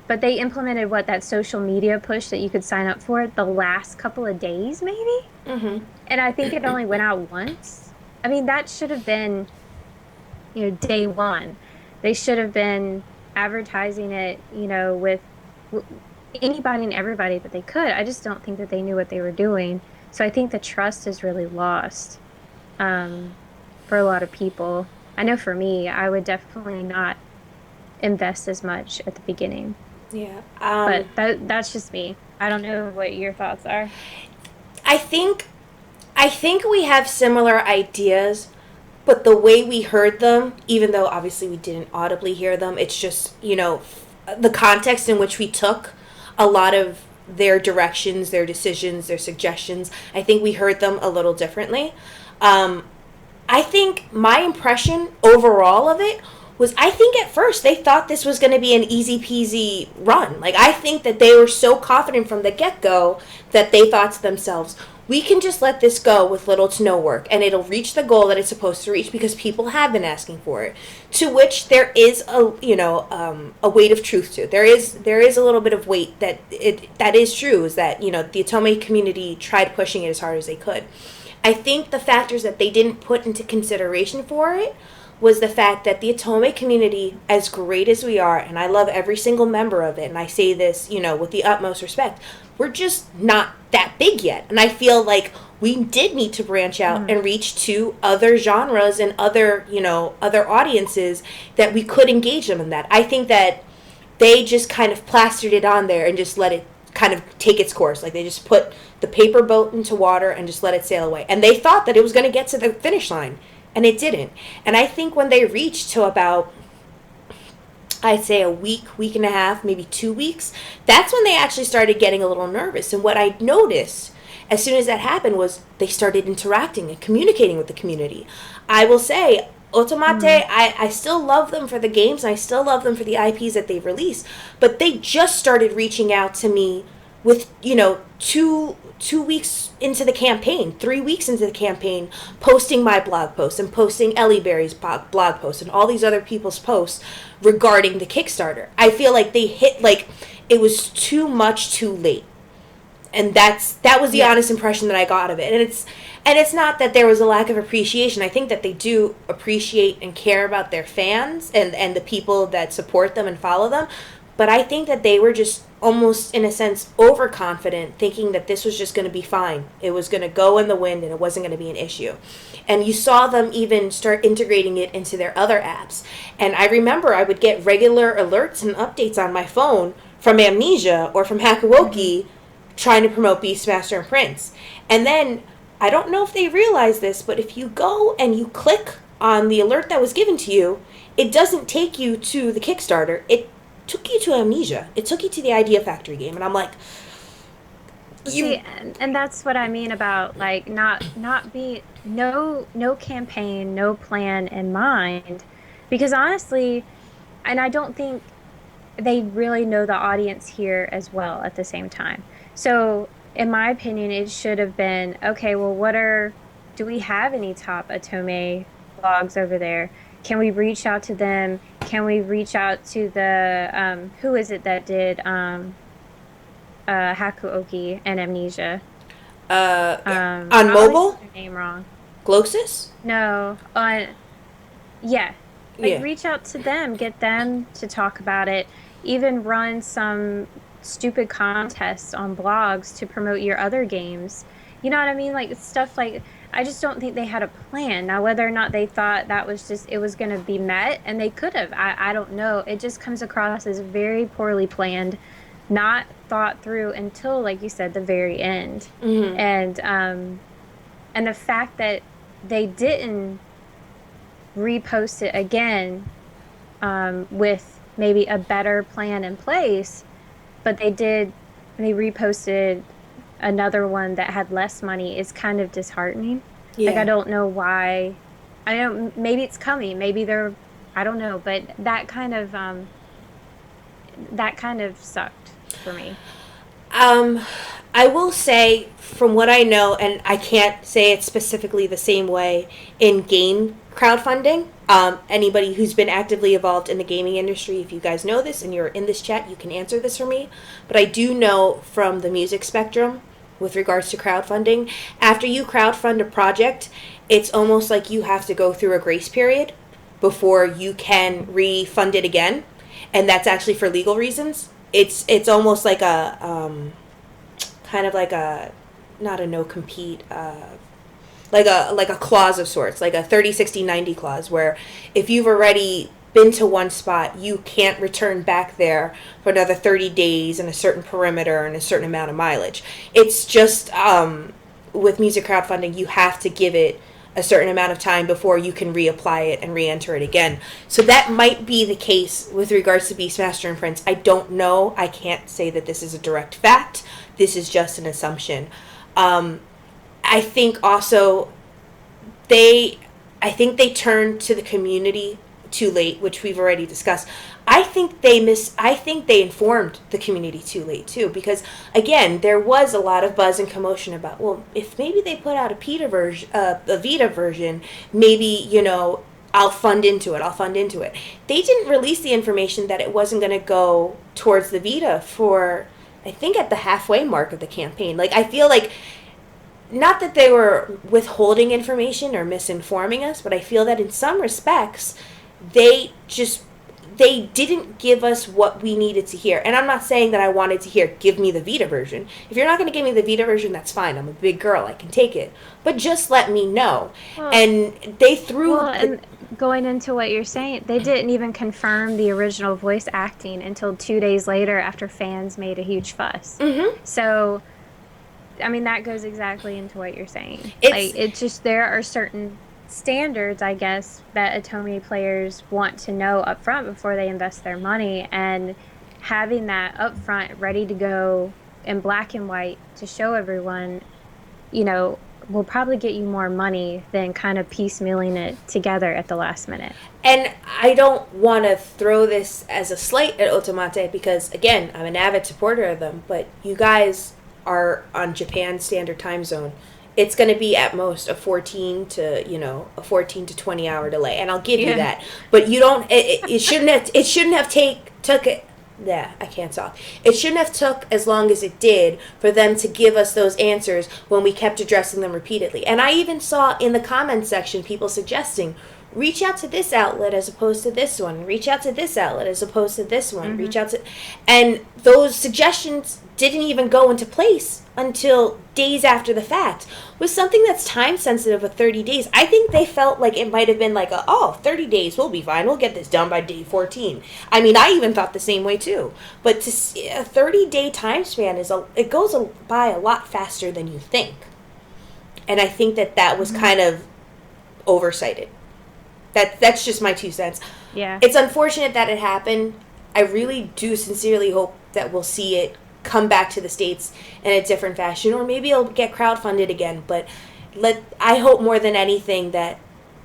But they implemented that social media push that you could sign up for the last couple of days, maybe. Mm-hmm. And I think it only went out once. I mean, that should have been, day one. They should have been advertising it, with anybody and everybody that they could. I just don't think that they knew what they were doing. So I think the trust is really lost, for a lot of people. I know for me, I would definitely not invest as much at the beginning. Yeah. But that's just me. I don't know what your thoughts are. I think we have similar ideas, but the way we heard them, even though obviously we didn't audibly hear them, it's just, the context in which we took a lot of their directions, their decisions, their suggestions. I think we heard them a little differently. I think my impression overall of it was, I think at first they thought this was going to be an easy peasy run. Like, I think that they were so confident from the get-go that they thought to themselves, we can just let this go with little to no work and it'll reach the goal that it's supposed to reach because people have been asking for it. To which there is a weight of truth to. There is a little bit of weight that is true, is that, the Atome community tried pushing it as hard as they could. I think the factors that they didn't put into consideration for it was the fact that the Atome community, as great as we are, and I love every single member of it, and I say this, with the utmost respect, we're just not that big yet. And I feel like we did need to branch out and reach to other genres and other audiences that we could engage them in that. I think that they just kind of plastered it on there and just let it kind of take its course. Like, they just put the paper boat into water and just let it sail away. And they thought that it was going to get to the finish line, and it didn't. And I think when they reached to about, I'd say a week and a half, maybe 2 weeks, that's when they actually started getting a little nervous. And what I noticed as soon as that happened was they started interacting and communicating with the community. I will say, Automate, I still love them for the games, and I still love them for the IPs that they've released, but they just started reaching out to me with, 2 weeks into the campaign, 3 weeks into the campaign, posting my blog posts and posting Ellie Berry's blog posts and all these other people's posts regarding the Kickstarter. I feel like they hit, like, it was too much too late. And that was the honest impression that I got of it. And it's not that there was a lack of appreciation. I think that they do appreciate and care about their fans and the people that support them and follow them. But I think that they were just almost, in a sense, overconfident, thinking that this was just going to be fine. It was going to go in the wind and it wasn't going to be an issue. And you saw them even start integrating it into their other apps. And I remember I would get regular alerts and updates on my phone from Amnesia or from Hakuoki trying to promote Beastmaster and Prince. And then, I don't know if they realize this, but if you go and you click on the alert that was given to you, it doesn't take you to the Kickstarter. It took you to Amnesia. It took you to the Idea Factory game. And I'm like, See, and that's what I mean about, like, not be no campaign, no plan in mind, because honestly, and I don't think they really know the audience here as well at the same time. So, in my opinion, it should have been, okay, well, do we have any top Otome blogs over there? Can we reach out to them? Can we reach out to the, who is it that did Hakuoki and Amnesia? on I always mobile? say their name wrong. Glosis? No, yeah. Like, reach out to them, get them to talk about it, even run some stupid contests on blogs to promote your other games. You know what I mean? Like, stuff like, I just don't think they had a plan. Now, whether or not they thought that was just, it was going to be met, and they could have, I don't know. It just comes across as very poorly planned, not thought through until, like you said, the very end. Mm-hmm. And the fact that they didn't repost it again with maybe a better plan in place, but they reposted another one that had less money, is kind of disheartening. Like, I don't know why. I don't, maybe it's coming, maybe I don't know, but that kind of sucked for me. I will say, from what I know, and I can't say it specifically the same way in game crowdfunding. Anybody who's been actively involved in the gaming industry, if you guys know this and you're in this chat, you can answer this for me. But I do know from the music spectrum, with regards to crowdfunding, after you crowdfund a project, it's almost like you have to go through a grace period before you can refund it again. And that's actually for legal reasons. It's almost like a kind of like a, not a no compete, like a clause of sorts, like a 30, 60, 90 clause, where if you've already been to one spot, you can't return back there for another 30 days and a certain perimeter and a certain amount of mileage. It's just, with music crowdfunding, you have to give it a certain amount of time before you can reapply it and re-enter it again. So that might be the case with regards to Beastmaster and Prince. I don't know. I can't say that this is a direct fact. This is just an assumption. I think also they turned to the community too late, which we've already discussed. I think they informed the community too late too, because again, there was a lot of buzz and commotion about, well, if maybe they put out a Vita version, maybe, I'll fund into it. They didn't release the information that it wasn't going to go towards the Vita for, I think, at the halfway mark of the campaign. Like, I feel like, not that they were withholding information or misinforming us, but I feel that in some respects, they just they didn't give us what we needed to hear. And I'm not saying that I wanted to hear, give me the Vita version. If you're not going to give me the Vita version, that's fine. I'm a big girl. I can take it. But just let me know. Well, And they threw... and going into what you're saying, they didn't even confirm the original voice acting until 2 days later after fans made a huge fuss. Mm-hmm. So, I mean, that goes exactly into what you're saying. It's just there are certain standards, I guess, that Atome players want to know up front before they invest their money, and having that up front ready to go in black and white to show everyone, will probably get you more money than kind of piecemealing it together at the last minute. And I don't want to throw this as a slight at Otomate because, again, I'm an avid supporter of them, but you guys are on Japan Standard Time Zone. It's going to be at most a 14 to 20 hour delay, and I'll give you that. But you don't. It shouldn't have took it. Yeah, I can't talk. It shouldn't have took as long as it did for them to give us those answers when we kept addressing them repeatedly. And I even saw in the comments section people suggesting, reach out to this outlet as opposed to this one. Reach out to this outlet as opposed to this one. Mm-hmm. Reach out to... And those suggestions didn't even go into place until days after the fact. With something that's time sensitive of 30 days, I think they felt like it might have been like 30 days, we'll be fine. We'll get this done by day 14. I mean, I even thought the same way too. But to see a 30-day time span, it goes by a lot faster than you think. And I think that was kind of oversighted. That's just my 2 cents. Yeah. It's unfortunate that it happened. I really do sincerely hope that we'll see it come back to the States in a different fashion, or maybe it'll get crowdfunded again. But I hope more than anything that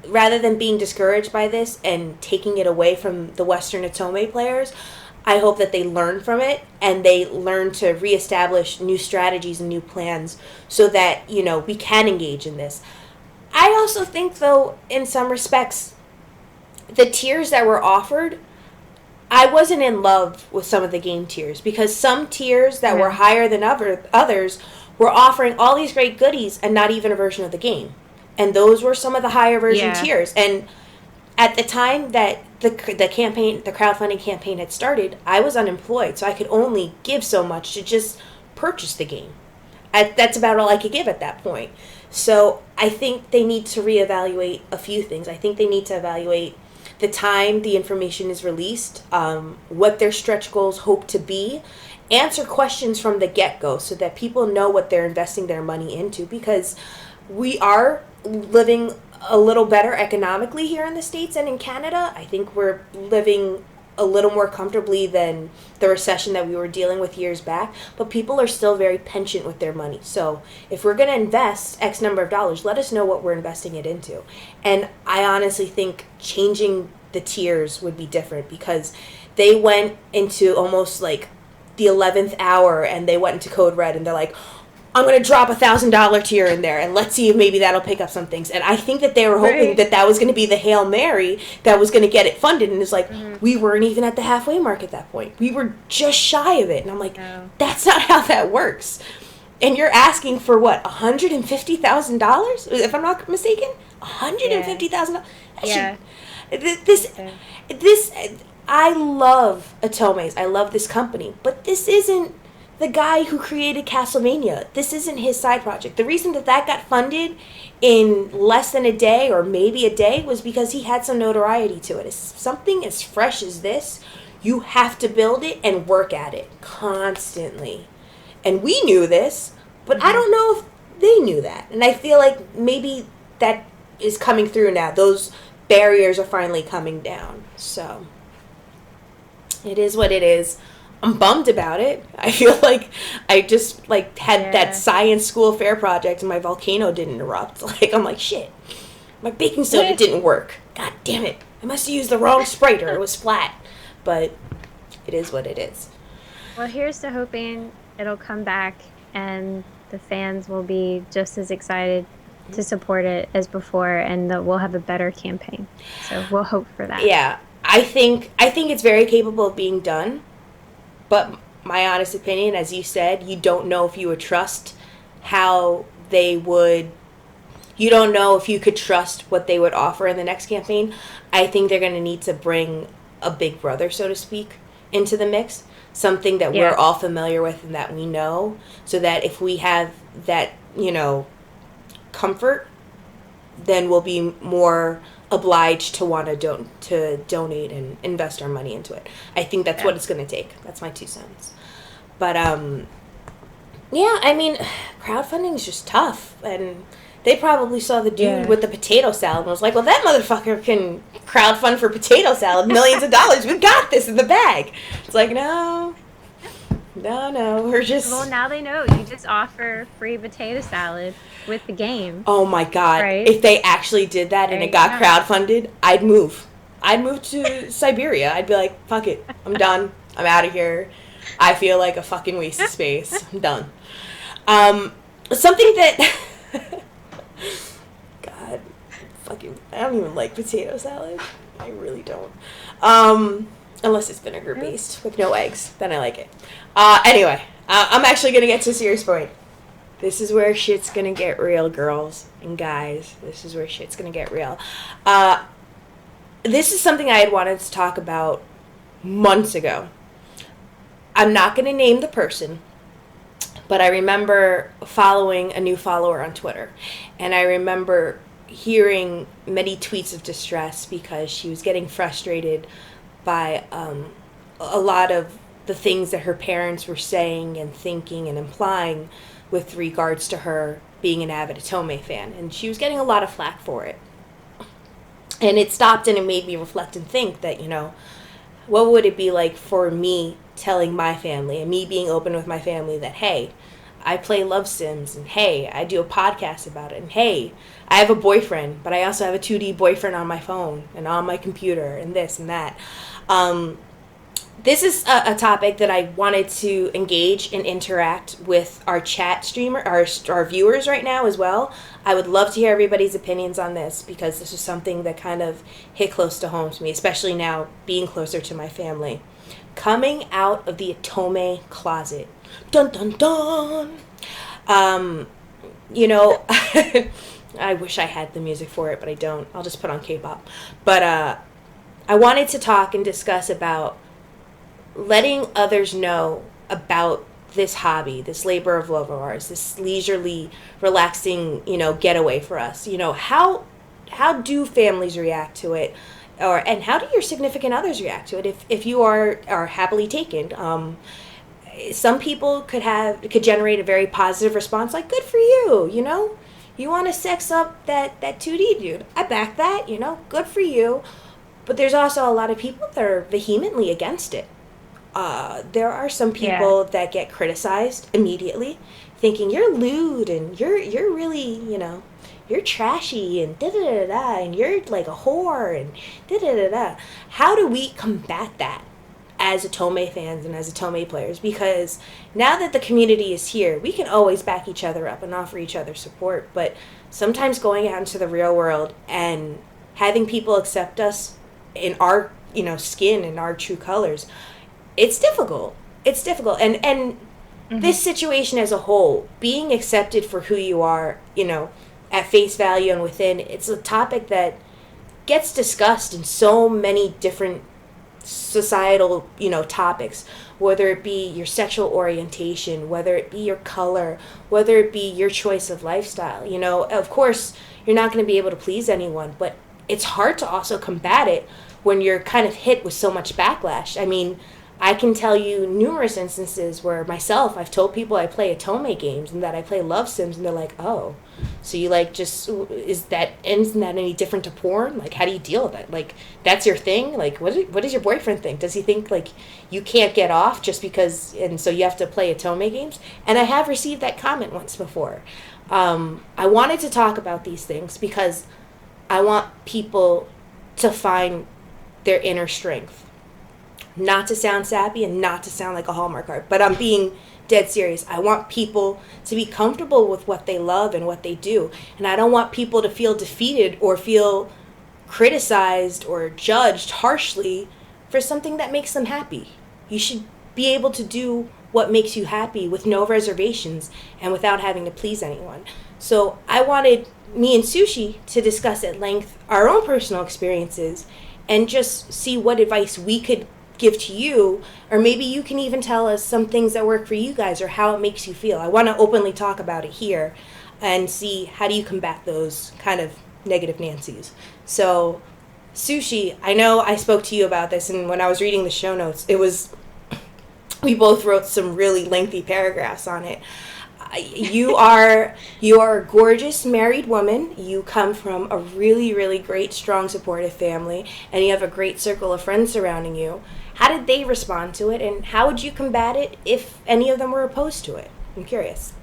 rather than being discouraged by this and taking it away from the Western Atome players, I hope that they learn from it and they learn to reestablish new strategies and new plans so that, we can engage in this. I also think, though, in some respects, the tiers that were offered, I wasn't in love with some of the game tiers because some tiers that were higher than others were offering all these great goodies and not even a version of the game. And those were some of the higher version tiers. And at the time that the crowdfunding campaign had started, I was unemployed, so I could only give so much to just purchase the game. That's about all I could give at that point. So I think they need to reevaluate a few things. I think they need to evaluate the time the information is released, what their stretch goals hope to be, answer questions from the get-go so that people know what they're investing their money into, because we are living a little better economically here in the States and in Canada. I think we're living a little more comfortably than the recession that we were dealing with years back, but people are still very penchant with their money. So if we're going to invest X number of dollars, let us know what we're investing it into. And I honestly think changing the tiers would be different, because they went into almost like the 11th hour and they went into code red and they're like, I'm going to drop $1,000 tier in there and let's see if maybe that'll pick up some things. And I think that they were hoping that was going to be the Hail Mary that was going to get it funded. And it's like, we weren't even at the halfway mark at that point. We were just shy of it. And I'm like, that's not how that works. And you're asking for what, $150,000? If I'm not mistaken? $150,000? This, I love Atomes. I love this company. But this isn't the guy who created Castlevania. This isn't his side project. The reason that got funded in less than a day or maybe a day was because he had some notoriety to it. It's something as fresh as this, you have to build it and work at it constantly. And we knew this, but I don't know if they knew that. And I feel like maybe that is coming through now. Those barriers are finally coming down. So it is what it is. I'm bummed about it. I feel like I just had that science school fair project and my volcano didn't erupt. I'm like, shit. My baking soda didn't work. God damn it. I must have used the wrong Sprite or it was flat. But it is what it is. Well, here's to hoping it'll come back and the fans will be just as excited to support it as before, and that we'll have a better campaign. So we'll hope for that. Yeah. I think it's very capable of being done. But my honest opinion, as you said, you don't know if you would trust how they would... You don't know if you could trust what they would offer in the next campaign. I think they're going to need to bring a big brother, so to speak, into the mix. Something that we're all familiar with and that we know, so that if we have that, comfort, then we'll be more obliged to want to donate and invest our money into it. I think that's what it's going to take. That's my 2 cents. But yeah, I mean, crowdfunding is just tough, and they probably saw the dude with the potato salad and was like, well, that motherfucker can crowdfund for potato salad, millions of dollars. We've got this in the bag. It's like, no, we're just... Well, now they know. You just offer free potato salad with the game. Oh, my God. Right? If they actually did that and it got crowdfunded, I'd move. I'd move to Siberia. I'd be like, fuck it. I'm done. I'm out of here. I feel like a fucking waste of space. I'm done. Something that... God, fucking... I don't even like potato salad. I really don't. Unless it's vinegar-based with no eggs. Then I like it. Anyway, I'm actually going to get to a serious point. This is where shit's going to get real, girls and guys. This is where shit's going to get real. This is something I had wanted to talk about months ago. I'm not going to name the person, but I remember following a new follower on Twitter. And I remember hearing many tweets of distress because she was getting frustrated by a lot of the things that her parents were saying and thinking and implying with regards to her being an avid Atome fan. And she was getting a lot of flack for it. And it stopped and it made me reflect and think that, what would it be like for me telling my family and me being open with my family that, hey, I play Love Sims, and hey, I do a podcast about it, and hey, I have a boyfriend, but I also have a 2D boyfriend on my phone and on my computer and this and that. This is a topic that I wanted to engage and interact with our chat streamer, our viewers right now as well. I would love to hear everybody's opinions on this because this is something that kind of hit close to home to me, especially now being closer to my family. Coming out of the Atome closet. Dun, dun, dun. I wish I had the music for it, but I don't. I'll just put on K-pop. But I wanted to talk and discuss about letting others know about this hobby, this labor of love of ours, this leisurely, relaxing, getaway for us. How do families react to it? And how do your significant others react to it if you are happily taken? Some people could generate a very positive response, like, good for you, You want to sex up that 2D dude. I back that, good for you. But there's also a lot of people that are vehemently against it. There are some people that get criticized immediately, thinking you're lewd and you're really, you're trashy and da-da-da-da, and you're like a whore and da-da-da-da. How do we combat that as Atome fans and as Atome players? Because now that the community is here, we can always back each other up and offer each other support. But sometimes going out into the real world and having people accept us in our, skin and our true colors, it's difficult. It's difficult. And mm-hmm. This situation as a whole, being accepted for who you are, at face value and within, it's a topic that gets discussed in so many different societal, topics, whether it be your sexual orientation, whether it be your color, whether it be your choice of lifestyle. Of course, you're not going to be able to please anyone, but it's hard to also combat it when you're kind of hit with so much backlash. I mean, I can tell you numerous instances where I've told people I play Atome games and that I play Love Sims, and they're like, oh, so you isn't that any different to porn? Like, how do you deal with it? Like, that's your thing? Like, what does your boyfriend think? Does he think, like, you can't get off just because, and so you have to play Atome games? And I have received that comment once before. I wanted to talk about these things because I want people to find their inner strength. Not to sound sappy and not to sound like a Hallmark card, but I'm being dead serious. I want people to be comfortable with what they love and what they do. And I don't want people to feel defeated or feel criticized or judged harshly for something that makes them happy. You should be able to do what makes you happy with no reservations and without having to please anyone. So I wanted me and Sushi to discuss at length our own personal experiences and just see what advice we could give to you, or maybe you can even tell us some things that work for you guys or how it makes you feel. I want to openly talk about it here and see how do you combat those kind of negative Nancy's. So, Sushi, I know I spoke to you about this, and when I was reading the show notes, we both wrote some really lengthy paragraphs on it. You are a gorgeous married woman. You come from a really, really great, strong, supportive family, and you have a great circle of friends surrounding you. How did they respond to it, and how would you combat it if any of them were opposed to it? I'm curious.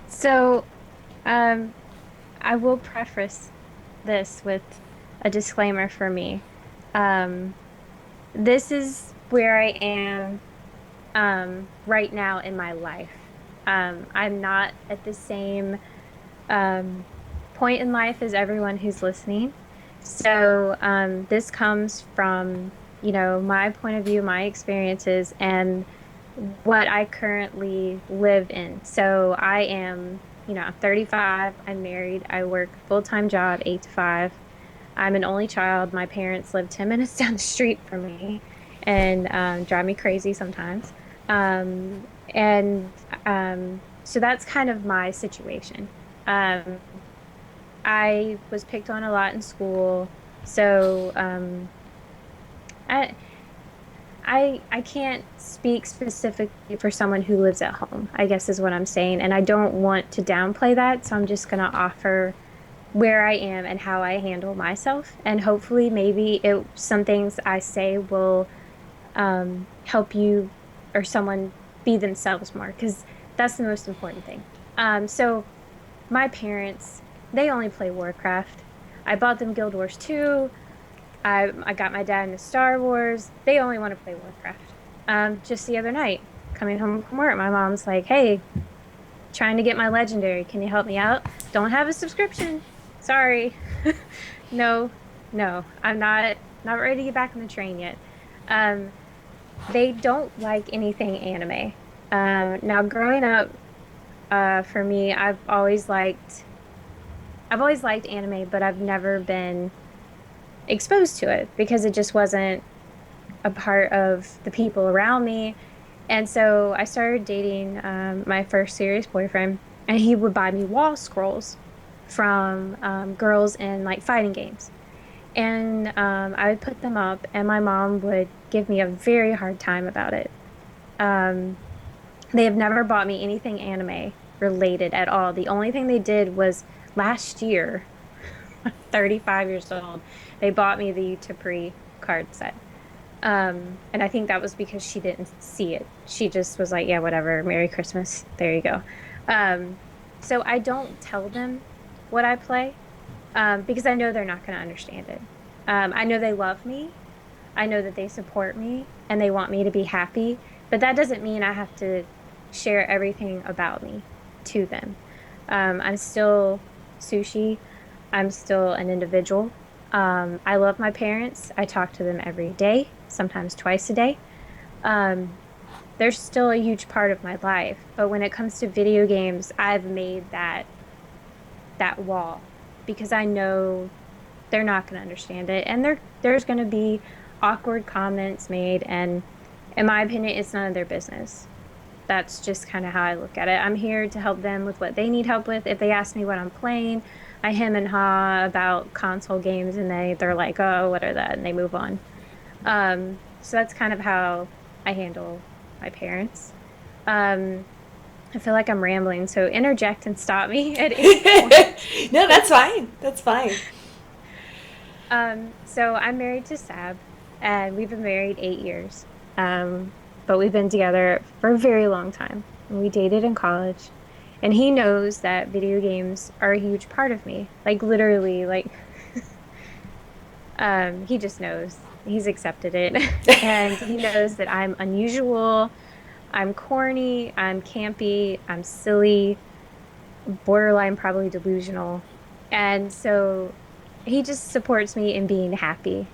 So, I will preface this with a disclaimer for me. Um, this is where I am right now in my life. I'm not at the same um, point in life as everyone who's listening. So this comes from, my point of view, my experiences, and what I currently live in. So I am, I'm 35, I'm married, I work a full-time job, 8 to 5. I'm an only child. My parents live 10 minutes down the street from me and drive me crazy sometimes. And so that's kind of my situation. Um, I was picked on a lot in school, so I, I can't speak specifically for someone who lives at home, I guess is what I'm saying. And I don't want to downplay that, so I'm just going to offer where I am and how I handle myself. And hopefully, maybe some things I say will help you or someone be themselves more, because that's the most important thing. So my parents, they only play Warcraft. I bought them Guild Wars 2. I got my dad into Star Wars. They only want to play Warcraft. Just the other night, coming home from work, my mom's like, "Hey, trying to get my legendary. Can you help me out? Don't have a subscription. Sorry." No, no, I'm not ready to get back on the train yet. Um, they don't like anything anime. Now, growing up, for me, I've always liked anime, but I've never been exposed to it because it just wasn't a part of the people around me. And so I started dating my first serious boyfriend, and he would buy me wall scrolls from girls in like fighting games. And I would put them up, and my mom would give me a very hard time about it. Um, they have never bought me anything anime related at all. The only thing they did was last year, 35 years old, they bought me the Tapri card set. And I think that was because she didn't see it. She just was like, yeah, whatever, Merry Christmas. There you go. Um, so I don't tell them what I play because I know they're not going to understand it. I know they love me. I know that they support me and they want me to be happy, but that doesn't mean I have to share everything about me to them. I'm still Sushi. I'm still an individual. I love my parents. I talk to them every day, sometimes twice a day. Um, they're still a huge part of my life, but when it comes to video games, I've made that wall because I know they're not going to understand it, and there's going to be awkward comments made, and in my opinion, it's none of their business. That's just kind of how I look at it. I'm here to help them with what they need help with. If they ask me what I'm playing, I hem and haw about console games, and they're like, "Oh, what are that?" and they move on. So that's kind of how I handle my parents. Um, I feel like I'm rambling, so interject and stop me at any point. No, that's fine. That's fine. So I'm married to Sab, and we've been married 8 years. But we've been together for a very long time. We dated in college, and he knows that video games are a huge part of me. Like literally, like he just knows. He's accepted it, and he knows that I'm unusual. I'm corny. I'm campy. I'm silly, borderline probably delusional, and so he just supports me in being happy.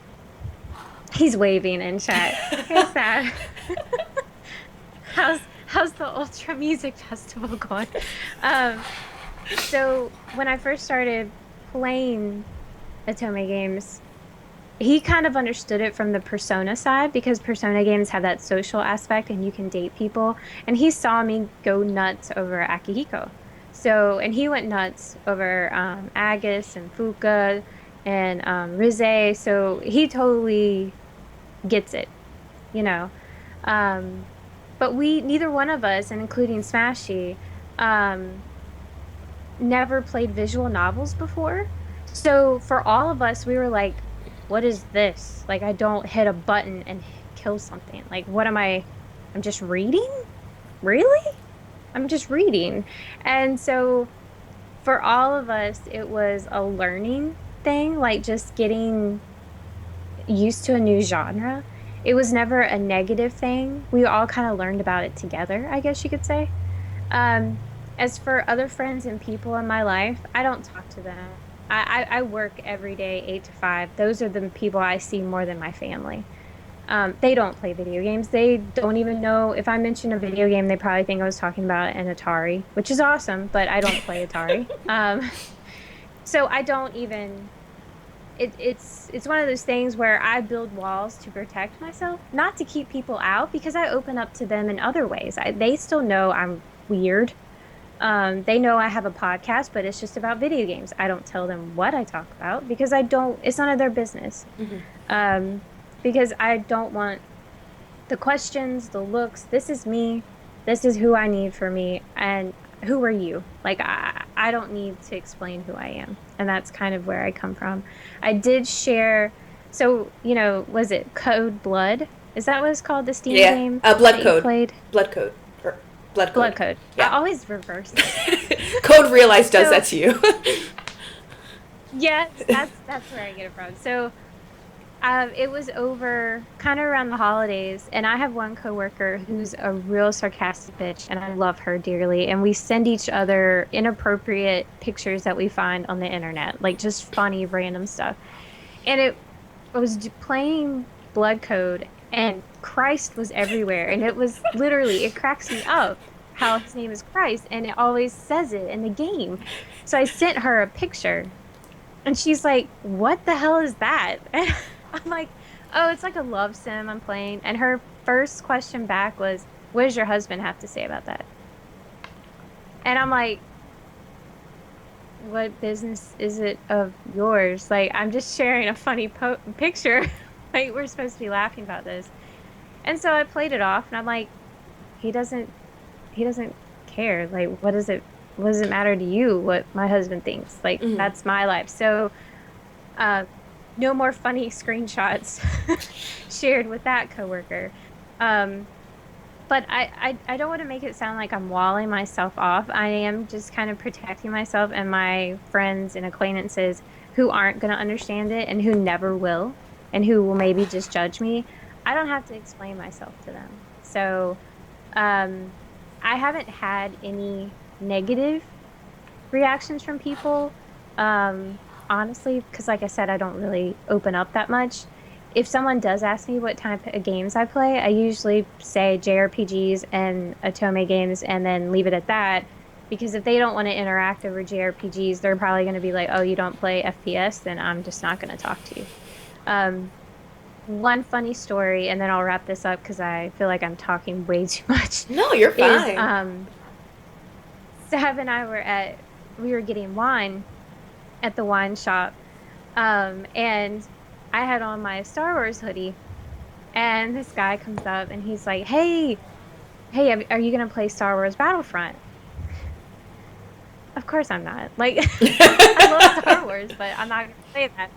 He's waving in chat. Hey, Sad. How's the Ultra Music Festival going? Um, so when I first started playing Atome games, he kind of understood it from the persona side because persona games have that social aspect and you can date people. And he saw me go nuts over Akihiko. So, and he went nuts over Agus and Fuka and Rize. So he totally gets it, you know. Um, but neither one of us, and including Smashy, um, never played visual novels before. So for all of us, we were like, what is this? Like, I don't hit a button and kill something. Like, what am I? I'm just reading? Really? I'm just reading. And so for all of us, it was a learning thing, like just getting used to a new genre. It was never a negative thing. We all kind of learned about it together, I guess you could say. Um, as for other friends and people in my life, I don't talk to them. I work every day, 8 to 5. Those are the people I see more than my family. They don't play video games. They don't even know if I mention a video game, they probably think I was talking about an Atari, which is awesome, but I don't play Atari. So I don't even it's one of those things where I build walls to protect myself, not to keep people out, because I open up to them in other ways. They still know I'm weird. They know I have a podcast, but it's just about video games. I don't tell them what I talk about because I don't, it's none of their business. Hmm. Um, because I don't want the questions, the looks. This is me. This is who I need for me. And who are you? Like, I don't need to explain who I am. And that's kind of where I come from. I did share, so, was it Code Blood? Is that what it's called, the Steam Yeah, game Blood that you Code. played? Blood Code. Or Blood Blood Code. Code. I Yeah. always reverse it. Code Realize does So, that to you. yes, that's where I get it from. So, it was over kind of around the holidays, and I have one coworker who's a real sarcastic bitch, and I love her dearly. And we send each other inappropriate pictures that we find on the internet, like just funny random stuff. And I was playing Blood Code, and Christ was everywhere, and it was literally it cracks me up how his name is Christ, and it always says it in the game. So I sent her a picture. And she's like, what the hell is that? And I'm like, oh, it's like a love sim I'm playing. And her first question back was, what does your husband have to say about that? And I'm like, what business is it of yours? Like, I'm just sharing a funny picture. Like, we're supposed to be laughing about this. And so I played it off, and I'm like, he doesn't, he doesn't care. Like, what does it matter to you what my husband thinks? Like, Hmm. that's my life. So, uh, no more funny screenshots shared with that coworker. Um, but I don't want to make it sound like I'm walling myself off. I am just kind of protecting myself and my friends and acquaintances who aren't going to understand it and who never will and who will maybe just judge me. I don't have to explain myself to them. So, um, I haven't had any negative reactions from people. Honestly, because like I said, I don't really open up that much. If someone does ask me what type of games I play, I usually say JRPGs and Otome games and then leave it at that. Because if they don't want to interact over JRPGs, they're probably going to be like, oh, you don't play FPS, then I'm just not going to talk to you. Um, One funny story, and then I'll wrap this up because I feel like I'm talking way too much, No, you're is fine. Sav and I we were getting wine at the wine shop. And I had on my Star Wars hoodie, and this guy comes up and he's like, hey, are you gonna play Star Wars Battlefront? Of course I'm not. Like, I love Star Wars, but I'm not gonna play that.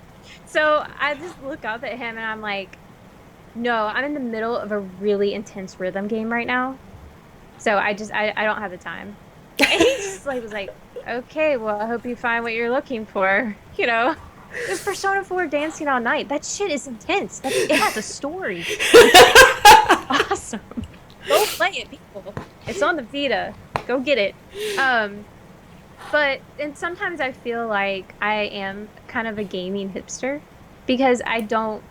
So I just look up at him and I'm like, no, I'm in the middle of a really intense rhythm game right now. So I don't have the time. And he just like was like, okay, well, I hope you find what you're looking for. It's Persona 4 Dancing All Night. That shit is intense. It has a story. It's awesome. Go play it, people. It's on the Vita. Go get it. Um, and sometimes I feel like I am kind of a gaming hipster because I don't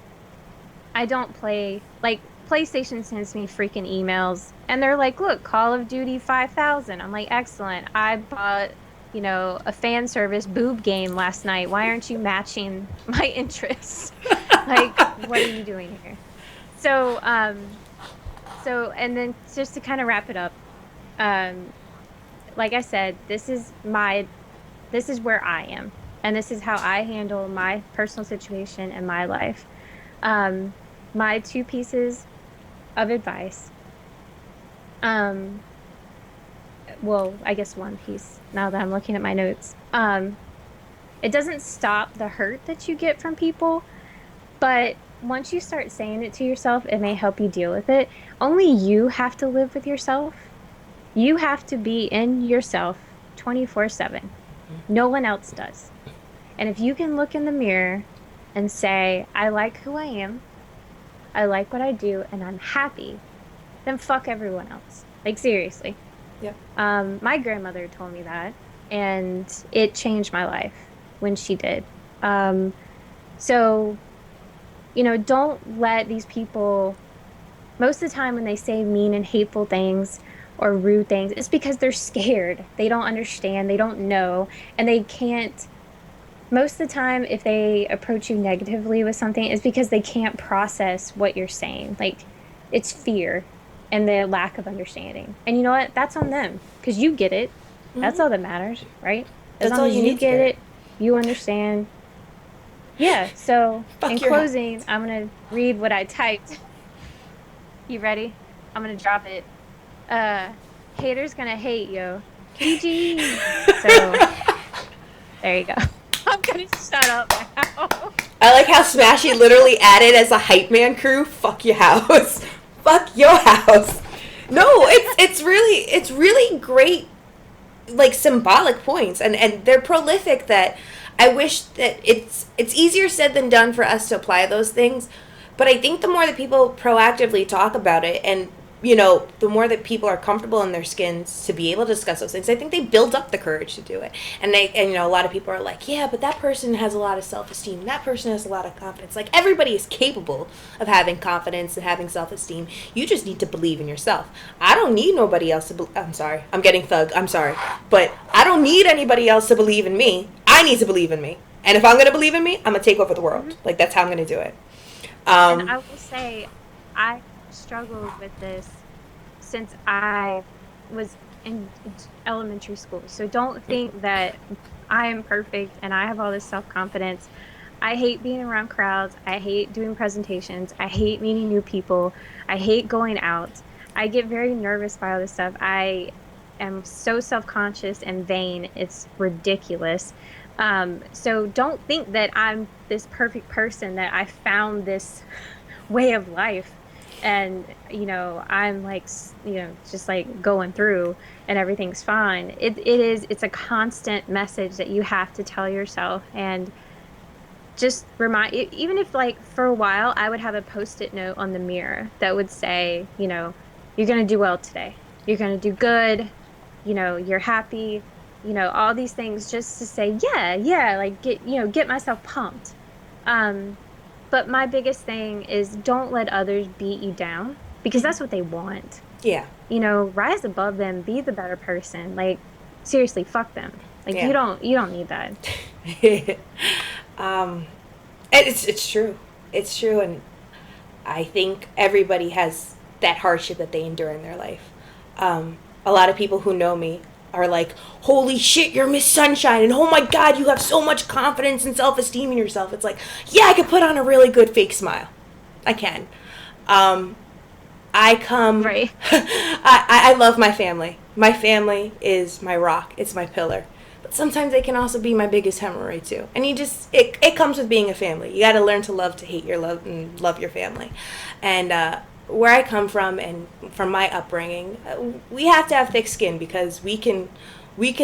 play like PlayStation sends me freaking emails and they're like, look, Call of Duty 5000. I'm like, excellent. I bought, a fan service boob game last night. Why aren't you matching my interests? Like, what are you doing here? So, and then just to kind of wrap it up, um, like I said, this is where I am, and this is how I handle my personal situation in my life. Um, my two pieces of advice, um, well, I guess one piece now that I'm looking at my notes. It doesn't stop the hurt that you get from people, but once you start saying it to yourself, it may help you deal with it. Only you have to live with yourself. You have to be in yourself 24/7. No one else does. And if you can look in the mirror and say, I like who I am, I like what I do, and I'm happy, then fuck everyone else. Like, seriously. Yep. My grandmother told me that, and it changed my life when she did. Um, so, don't let these people, most of the time when they say mean and hateful things or rude things, it's because they're scared. They don't understand, they don't know, and they can't. Most of the time, if they approach you negatively with something, it's because they can't process what you're saying. Like, it's fear and the lack of understanding. And you know what? That's on them because you get it. That's all that matters, right? As That's long all as you you need to get get. it, you understand. Yeah. So, Fuck in your closing, hats. I'm going to read what I typed. You ready? I'm going to drop it. Uh, Haters gonna hate, yo. GG. So, there you go. I'm gonna shut up now. I like how Smashy literally added as a hype man crew, fuck your house. Fuck your house. No, it's really great, like, symbolic points, and they're prolific. That I wish that it's easier said than done for us to apply those things, but I think the more that people proactively talk about it, and the more that people are comfortable in their skins to be able to discuss those things, I think they build up the courage to do it. And a lot of people are like, yeah, but that person has a lot of self-esteem. That person has a lot of confidence. Like, everybody is capable of having confidence and having self-esteem. You just need to believe in yourself. I don't need nobody else to I'm sorry. I'm getting thug. I'm sorry. But I don't need anybody else to believe in me. I need to believe in me. And if I'm going to believe in me, I'm going to take over the world. Like, that's how I'm going to do it. And I will say, I struggled with this since I was in elementary school. So don't think that I am perfect and I have all this self-confidence. I hate being around crowds. I hate doing presentations. I hate meeting new people. I hate going out. I get very nervous by all this stuff. I am so self-conscious and vain. It's ridiculous. So don't think that I'm this perfect person, that I found this way of life and I'm like just like going through and everything's fine. It's a constant message that you have to tell yourself, and just remind, even if, like, for a while I would have a post-it note on the mirror that would say, you're going to do well today, you're going to do good, you're happy, all these things, just to say yeah, like, get myself pumped. But my biggest thing is, don't let others beat you down, because that's what they want. Yeah. Rise above them, be the better person. Like, seriously, fuck them. Like, Yeah. you don't need that. And it's true. It's true, and I think everybody has that hardship that they endure in their life. A lot of people who know me are like, holy shit, you're Miss Sunshine, and oh my god, you have so much confidence and self-esteem in yourself. It's like, yeah, I can put on a really good fake smile. I can. I come... Right. I love my family. My family is my rock. It's my pillar. But sometimes they can also be my biggest hemorrhoid too. And it comes with being a family. You got to learn to love, to hate your love, and love your family. And where I come from, and from my upbringing, we have to have thick skin, because we can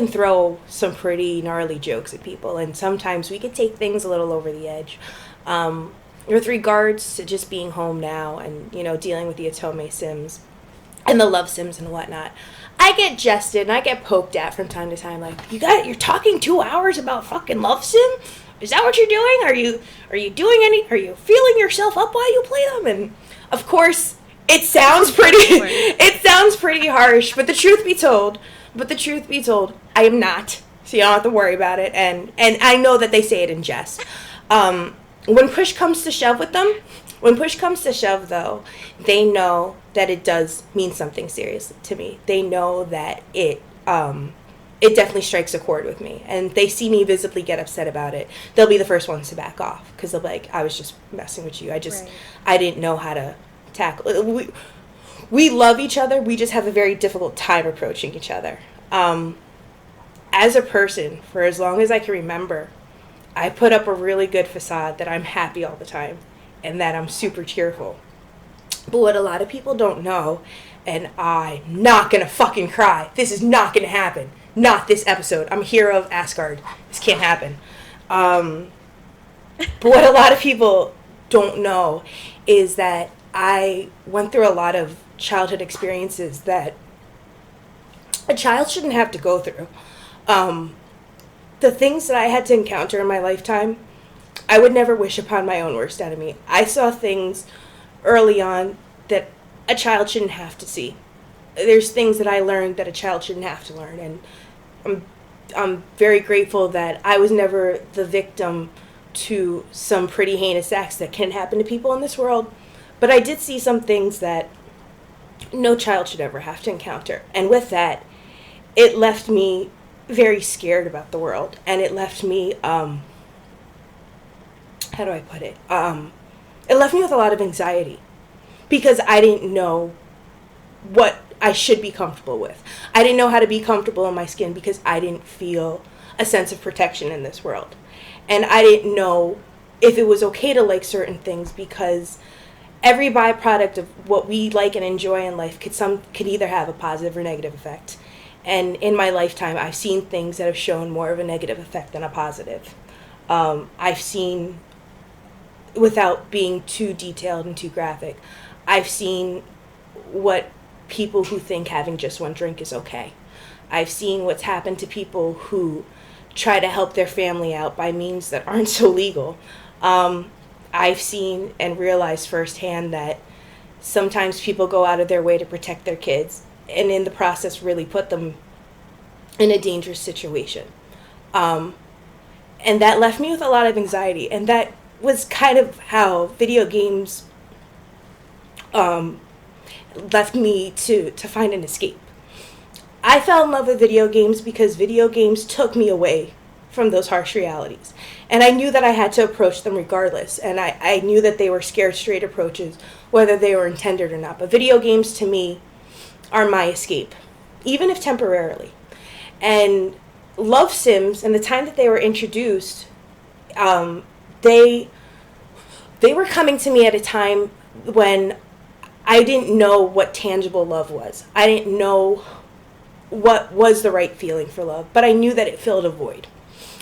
throw some pretty gnarly jokes at people, and sometimes we could take things a little over the edge. With regards to just being home now, and dealing with the Otome Sims and the Love Sims and whatnot, I get jested and I get poked at from time to time, like, you're talking 2 hours about fucking Love Sim? Is that what you're doing? Are you feeling yourself up while you play them? And of course, it sounds pretty harsh, but the truth be told, I am not. So you don't have to worry about it. And I know that they say it in jest. when push comes to shove with them, when push comes to shove, though, they know that it does mean something serious to me. They know that it definitely strikes a chord with me, and they see me visibly get upset about it. They'll be the first ones to back off because they'll be like, I was just messing with you. I didn't know how to tackle. We love each other. We just have a very difficult time approaching each other. As a person, for as long as I can remember, I put up a really good facade that I'm happy all the time and that I'm super cheerful. But what a lot of people don't know, and I'm not going to fucking cry. This is not going to happen. Not this episode. I'm a hero of Assguard. This can't happen. But what a lot of people don't know is that I went through a lot of childhood experiences that a child shouldn't have to go through. The things that I had to encounter in my lifetime, I would never wish upon my own worst enemy. I saw things early on that a child shouldn't have to see. There's things that I learned that a child shouldn't have to learn, and I'm very grateful that I was never the victim to some pretty heinous acts that can happen to people in this world. But I did see some things that no child should ever have to encounter. And with that, it left me very scared about the world. And it left me, how do I put it? It left me with a lot of anxiety because I didn't know what I should be comfortable with. I didn't know how to be comfortable in my skin because I didn't feel a sense of protection in this world. And I didn't know if it was okay to like certain things because every byproduct of what we like and enjoy in life could either have a positive or negative effect. And in my lifetime, I've seen things that have shown more of a negative effect than a positive. I've seen, without being too detailed and too graphic, I've seen what people who think having just one drink is okay. I've seen what's happened to people who try to help their family out by means that aren't so legal. I've seen and realized firsthand that sometimes people go out of their way to protect their kids and in the process really put them in a dangerous situation. And that left me with a lot of anxiety, and that was kind of how video games left me to find an escape. I fell in love with video games because video games took me away from those harsh realities. And I knew that I had to approach them regardless. And I knew that they were scared straight approaches, whether they were intended or not. But video games to me are my escape, even if temporarily. And love sims, and the time that they were introduced, they were coming to me at a time when I didn't know what tangible love was. I didn't know what was the right feeling for love, but I knew that it filled a void.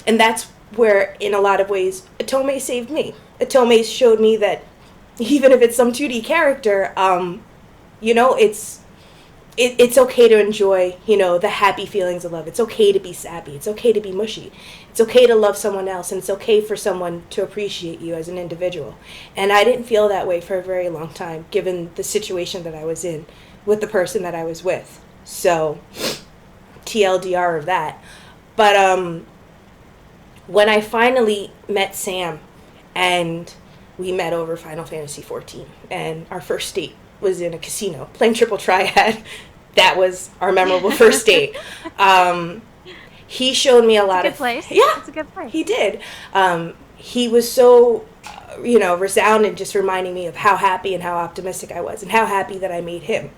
And that's where, in a lot of ways, Otome saved me. Otome showed me that even if it's some 2D character, it's okay to enjoy, the happy feelings of love. It's okay to be sappy. It's okay to be mushy. It's okay to love someone else, and it's okay for someone to appreciate you as an individual. And I didn't feel that way for a very long time, given the situation that I was in with the person that I was with. So, TLDR of that. But when I finally met Sam, and we met over Final Fantasy XIV, and our first date was in a casino playing Triple Triad. That was our memorable first date. He showed me a lot of... It's a good place. Yeah. It's a good place. He did. He was so, resounding, just reminding me of how happy and how optimistic I was and how happy that I made him.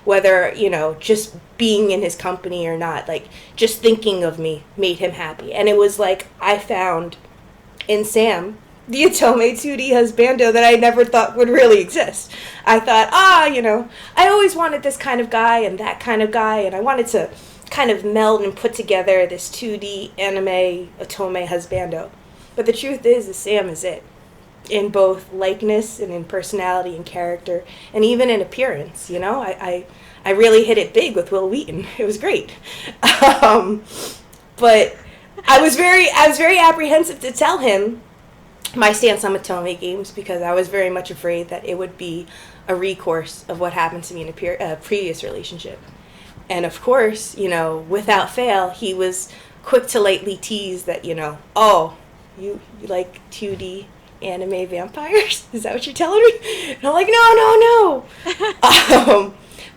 Whether, just being in his company or not, like, just thinking of me made him happy. And it was like I found in Sam the Otome 2D husbando that I never thought would really exist. I thought, I always wanted this kind of guy and that kind of guy, and I wanted to kind of meld and put together this 2D anime Otome husbando. But the truth is Sam is it. In both likeness and in personality and character, and even in appearance, I really hit it big with Will Wheaton. It was great. But I was very apprehensive to tell him my stance on Otome games because I was very much afraid that it would be a recourse of what happened to me in a previous relationship. And of course, without fail, he was quick to lightly tease that, you like 2D anime vampires? Is that what you're telling me? And I'm like, no.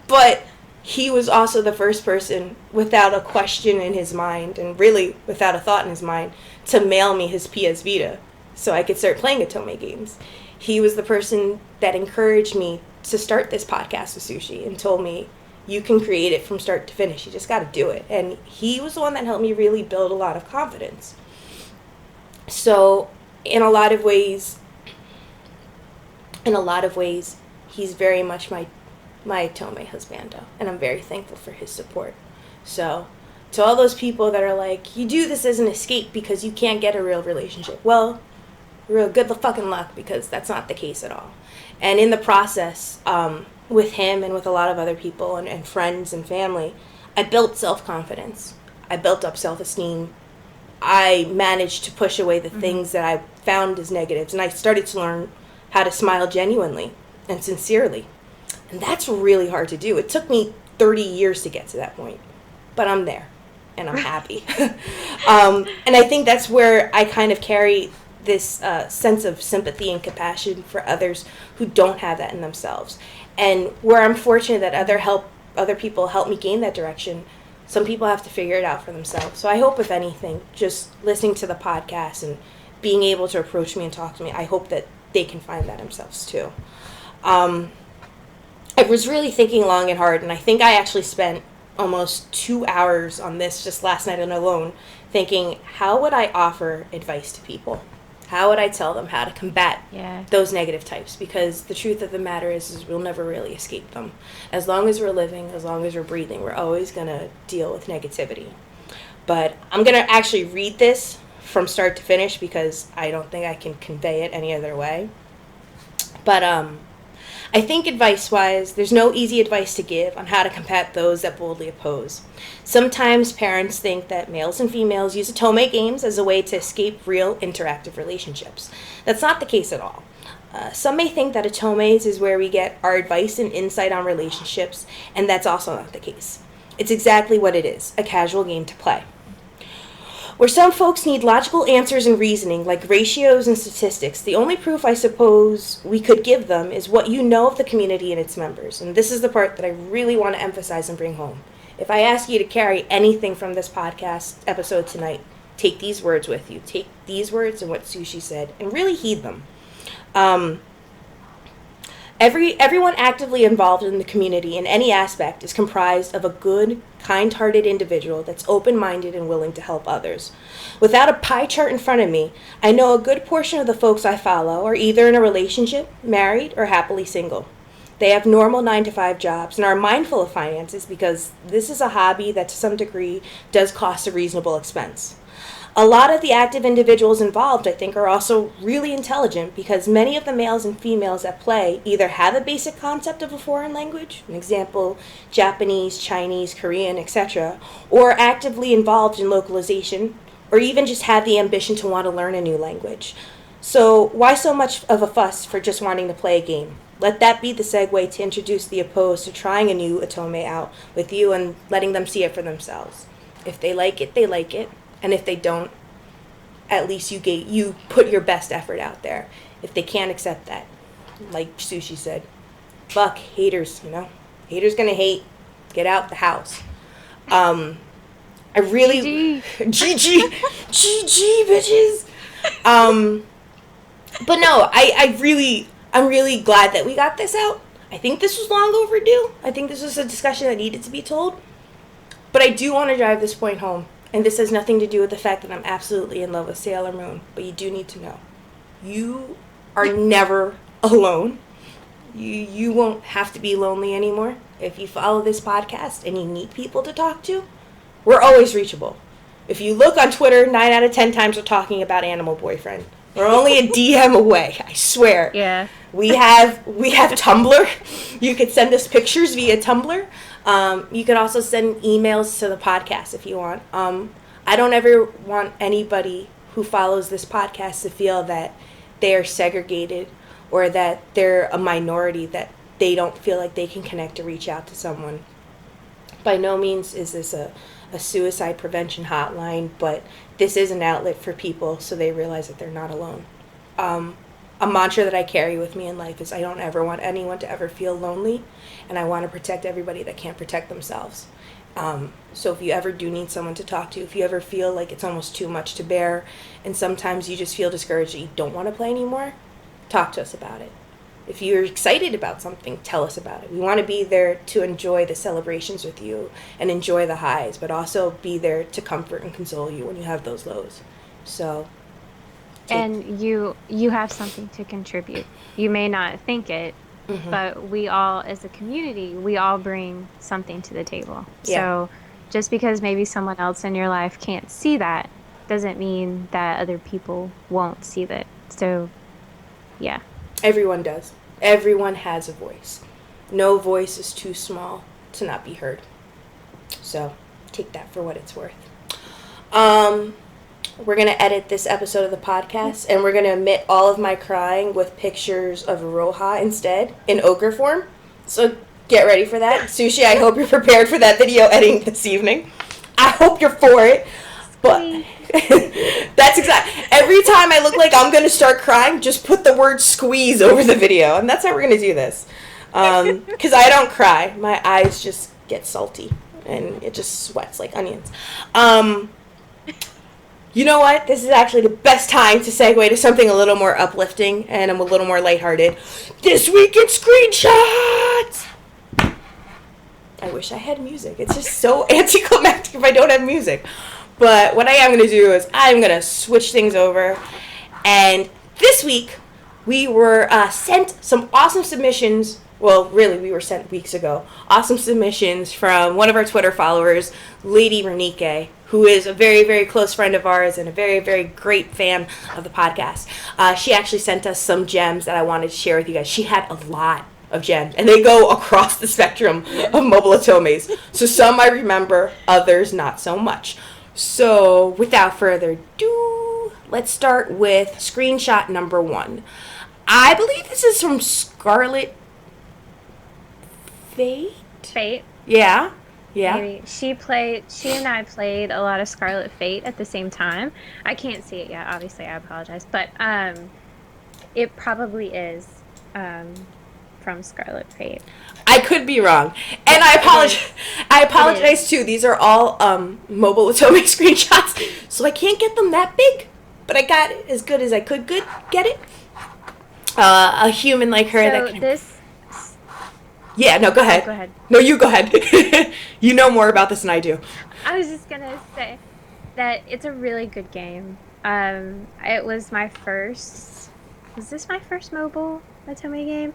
But he was also the first person, without a question in his mind, and really without a thought in his mind, to mail me his PS Vita so I could start playing Otome games. He was the person that encouraged me to start this podcast with Sushi and told me, you can create it from start to finish. You just got to do it. And he was the one that helped me really build a lot of confidence. So in a lot of ways, he's very much my Otome husbando, and I'm very thankful for his support. So to all those people that are like, you do this as an escape because you can't get a real relationship, well, real good fucking luck, because that's not the case at all. And in the process, with him and with a lot of other people and friends and family, I built self-confidence. I built up self-esteem. I managed to push away the things that I found as negatives, and I started to learn how to smile genuinely and sincerely. And that's really hard to do. It took me 30 years to get to that point, but I'm there, and I'm happy. And I think that's where I kind of carry this sense of sympathy and compassion for others who don't have that in themselves. And where I'm fortunate that other people help me gain that direction, some people have to figure it out for themselves. So I hope, if anything, just listening to the podcast and being able to approach me and talk to me, I hope that they can find that themselves too. I was really thinking long and hard, and I think I actually spent almost 2 hours on this just last night alone, thinking, how would I offer advice to people? How would I tell them how to combat those negative types? Because the truth of the matter is we'll never really escape them. As long as we're living, as long as we're breathing, we're always going to deal with negativity. But I'm going to actually read this from start to finish because I don't think I can convey it any other way. But I think advice-wise, there's no easy advice to give on how to combat those that boldly oppose. Sometimes parents think that males and females use Otome games as a way to escape real interactive relationships. That's not the case at all. Some may think that Otomes is where we get our advice and insight on relationships, and that's also not the case. It's exactly what it is, a casual game to play. Where some folks need logical answers and reasoning, like ratios and statistics, the only proof I suppose we could give them is what you know of the community and its members. And this is the part that I really want to emphasize and bring home. If I ask you to carry anything from this podcast episode tonight, take these words with you. Take these words and what Sushi said, and really heed them. Everyone actively involved in the community in any aspect is comprised of a good, kind-hearted individual that's open-minded and willing to help others. Without a pie chart in front of me, I know a good portion of the folks I follow are either in a relationship, married, or happily single. They have normal 9-to-5 jobs and are mindful of finances because this is a hobby that to some degree does cost a reasonable expense. A lot of the active individuals involved, I think, are also really intelligent because many of the males and females at play either have a basic concept of a foreign language, an example, Japanese, Chinese, Korean, etc., or are actively involved in localization, or even just have the ambition to want to learn a new language. So why so much of a fuss for just wanting to play a game? Let that be the segue to introduce the opposed to trying a new Otome out with you and letting them see it for themselves. If they like it, they like it. And if they don't, at least you put your best effort out there. If they can't accept that, like Sushi said, fuck haters, Haters gonna hate. Get out the house. I really... GG, bitches! But no, I'm really glad that we got this out. I think this was long overdue. I think this was a discussion that needed to be told. But I do want to drive this point home. And this has nothing to do with the fact that I'm absolutely in love with Sailor Moon. But you do need to know. You are never alone. You won't have to be lonely anymore. If you follow this podcast and you need people to talk to, we're always reachable. If you look on Twitter, 9 out of 10 times we're talking about Animal Boyfriend. We're only a DM away, I swear. Yeah. We have Tumblr. You could send us pictures via Tumblr. You could also send emails to the podcast if you want. I don't ever want anybody who follows this podcast to feel that they are segregated or that they're a minority, that they don't feel like they can connect or reach out to someone. By no means is this a suicide prevention hotline, but this is an outlet for people so they realize that they're not alone. a mantra that I carry with me in life is I don't ever want anyone to ever feel lonely, and I want to protect everybody that can't protect themselves. So if you ever do need someone to talk to, if you ever feel like it's almost too much to bear, and sometimes you just feel discouraged that you don't want to play anymore, talk to us about it. If you're excited about something, tell us about it. We want to be there to enjoy the celebrations with you and enjoy the highs, but also be there to comfort and console you when you have those lows. So, And you have something to contribute. You may not think it, but we all, as a community, we all bring something to the table. yeah, So just because maybe someone else in your life can't see that doesn't mean that other people won't see that. So, yeah. everyone does. Everyone has a voice. No voice is too small to not be heard. So, take that for what it's worth. We're going to edit this episode of the podcast, and we're going to omit all of my crying with pictures of Roja instead in ochre form. So get ready for that. Sushi, I hope you're prepared for that video editing this evening. I hope you're for it. But that's exactly. Every time I look like I'm going to start crying, just put the word squeeze over the video. And that's how we're going to do this. Because I don't cry. My eyes just get salty. And it just sweats like onions. You know what? This is actually the best time to segue to something a little more uplifting and a little more lighthearted. This week in screenshots! I wish I had music. It's just so anticlimactic if I don't have music. But what I am going to do is I'm going to switch things over. And this week, we were sent some awesome submissions. Well, really, we were sent weeks ago. Awesome submissions from one of our Twitter followers, Lady Renike, who is a very, very close friend of ours and a very, very great fan of the podcast. She actually sent us some gems that I wanted to share with you guys. She had a lot of gems, and they go across the spectrum of mobile otomes. So some I remember, others not so much. So without further ado, let's start with screenshot number 1. I believe this is from Scarlet Fate? Fate. Yeah. Yeah. Maybe. She and I played a lot of Scarlet Fate at the same time. I can't see it yet, obviously, I apologize. But it probably is from Scarlet Fate. I could be wrong. And I apologize too. These are all mobile otome screenshots, so I can't get them that big. But I got it as good as I could get it. A human like her that can... this... Yeah, no, go ahead. Go ahead. No, you go ahead. You know more about this than I do. I was just going to say that it's a really good game. It was my first... Was this my first mobile otome game?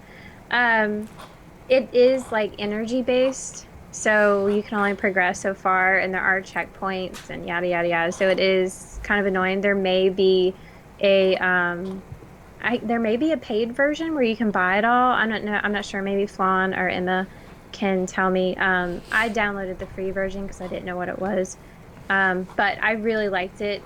It is, like, energy-based, so you can only progress so far, and there are checkpoints and yada, yada, yada. So it is kind of annoying. There may be a... there may be a paid version where you can buy it all. I don't know. I'm not sure. Maybe Flan or Emma can tell me. I downloaded the free version because I didn't know what it was. But I really liked it.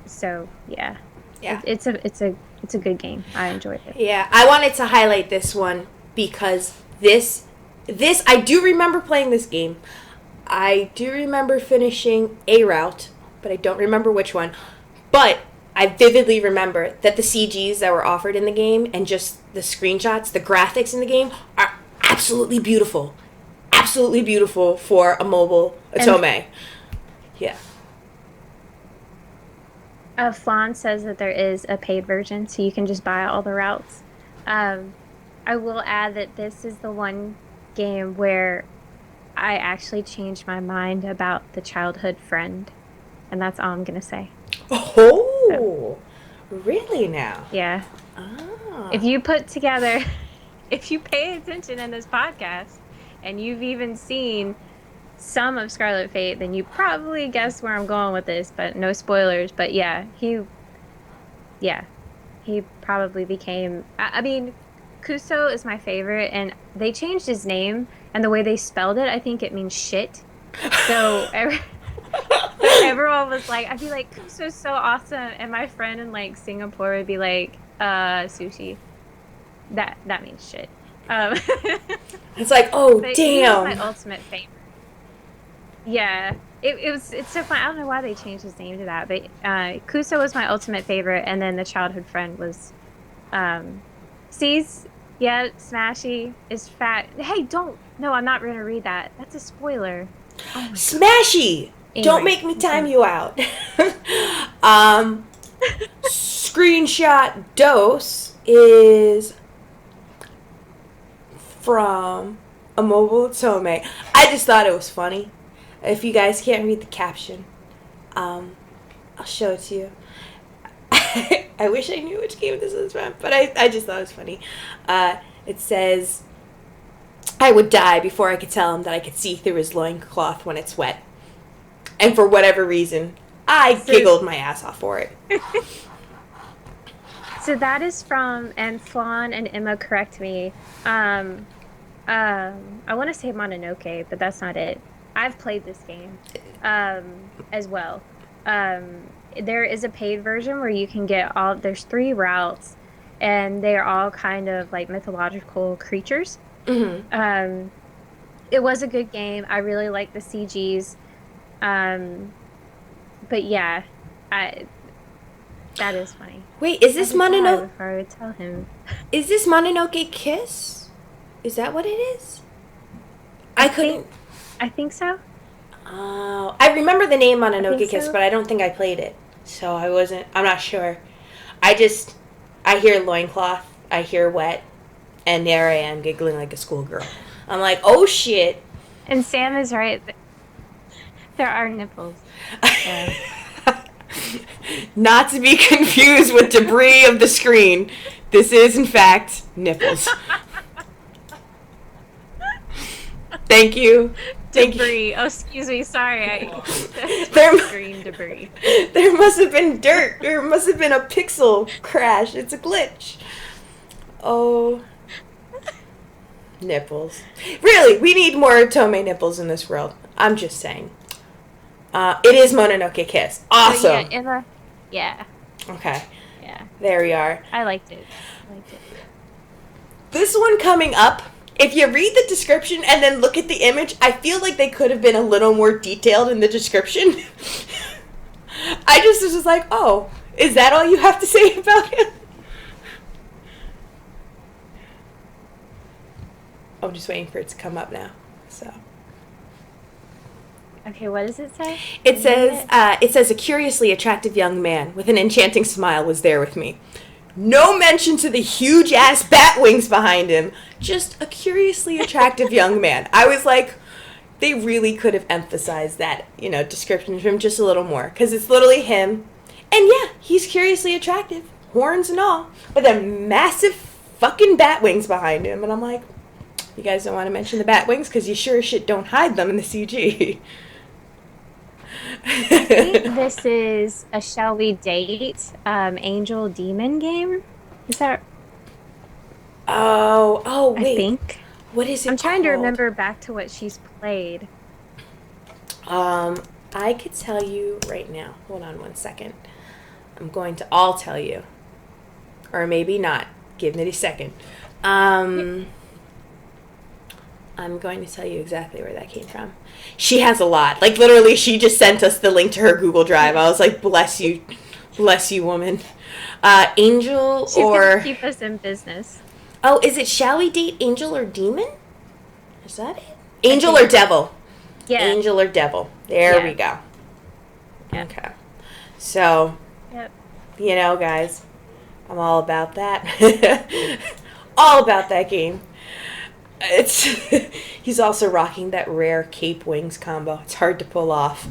So yeah. It's a good game. I enjoyed it. Yeah, I wanted to highlight this one because this I do remember playing this game. I do remember finishing a route, but I don't remember which one. But I vividly remember that the CGs that were offered in the game and just the screenshots, the graphics in the game are absolutely beautiful. Absolutely beautiful for a mobile otome. Yeah. Flan says that there is a paid version, so you can just buy all the routes. I will add that this is the one game where I actually changed my mind about the childhood friend. And that's all I'm going to say. Oh, really now? Yeah. Ah. If you pay attention in this podcast, and you've even seen some of Scarlet Fate, then you probably guessed where I'm going with this, but no spoilers. But yeah, he probably became, I mean, Kuso is my favorite, and they changed his name, and the way they spelled it, I think it means shit. So everyone was like, I'd be like, Kuso's so awesome, and my friend in like Singapore would be like, Sushi, that means shit. It's like, oh, but damn. He was my ultimate favorite. Yeah, It's so fun. I don't know why they changed his name to that, but Kuso was my ultimate favorite, and then the childhood friend was um C's. Yeah, Smashy is fat. Hey, don't. No, I'm not gonna read that. That's a spoiler. Oh my God. Smashy! Don't Anyways, make me time continue. you out. um, Screenshot dose is from a mobile Otome. I just thought it was funny. If you guys can't read the caption, I'll show it to you. I wish I knew which game this is from, but I just thought it was funny. It says, I would die before I could tell him that I could see through his loincloth when it's wet. And for whatever reason, I giggled my ass off for it. So that is from, and Flan and Emma correct me. I want to say Mononoke, but that's not it. I've played this game as well. There is a paid version where you can get there's 3 routes, and they are all kind of like mythological creatures. Mm-hmm. It was a good game. I really like the CGs. Um, but yeah, I that is funny. Wait, is I this would die Mononoke? before I would tell him. Is this Mononoke Kiss? Is that what it is? I couldn't. I think so. Oh, I remember the name I think Mononoke Kiss, so. but I don't think I played it, so I'm not sure. I hear loincloth, I hear wet, and there I am giggling like a schoolgirl. I'm like, oh shit. And Sam is right. There are nipples. Yeah. Not to be confused with debris of the screen. This is, in fact, nipples. Thank you. Debris. Oh, excuse me. Sorry. There, Green debris. there must have been dirt. There must have been a pixel crash. It's a glitch. Oh. Nipples. Really, we need more Tome nipples in this world. I'm just saying. It is Mononoke Kiss. Awesome. So, yeah, Emma. Yeah. Okay. Yeah. There we are. I liked it. This one coming up, if you read the description and then look at the image, I feel like they could have been a little more detailed in the description. I just was just like, oh, is that all you have to say about it? I'm just waiting for it to come up now. So Okay, what does it say? it says a curiously attractive young man with an enchanting smile was there with me. No mention to the huge ass bat wings behind him. Just a curiously attractive young man. I was like, they really could have emphasized that, description of him just a little more. Because it's literally him. And yeah, he's curiously attractive. Horns and all. With a massive fucking bat wings behind him. And I'm like, you guys don't want to mention the bat wings? Because you sure as shit don't hide them in the CG. I think this is a Shall We Date Angel Demon game. Is that? Oh, wait. I think. What is it I'm trying to called? remember back to what she's played. I could tell you right now. Hold on one second. I'll tell you. Or maybe not. Give me a second. I'm going to tell you exactly where that came from. She has a lot. Like, literally, she just sent us the link to her Google Drive. I was like, bless you, woman. Angel She's or... gonna keep us in business. Oh, is it Shall We Date Angel or Demon? Is that it? Angel or Devil? Yeah. Angel or Devil. There we go. Yeah. Okay. So, Yep. Guys, I'm all about that. All about that game. He's also rocking that rare cape wings combo. It's hard to pull off.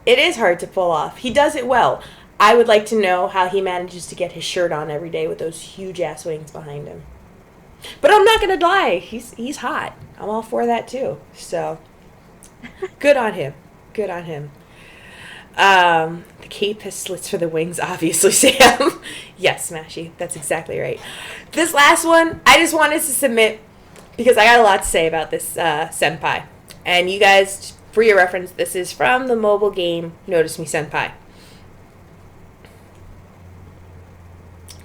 It is hard to pull off. He does it well. I would like to know how he manages to get his shirt on every day with those huge ass wings behind him. But I'm not gonna lie, he's hot. I'm all for that too. So good on him. Good on him. The cape has slits for the wings, obviously, Sam. Yes, Smashy. That's exactly right. This last one, I just wanted to submit because I got a lot to say about this senpai. And you guys, for your reference, this is from the mobile game Notice Me Senpai.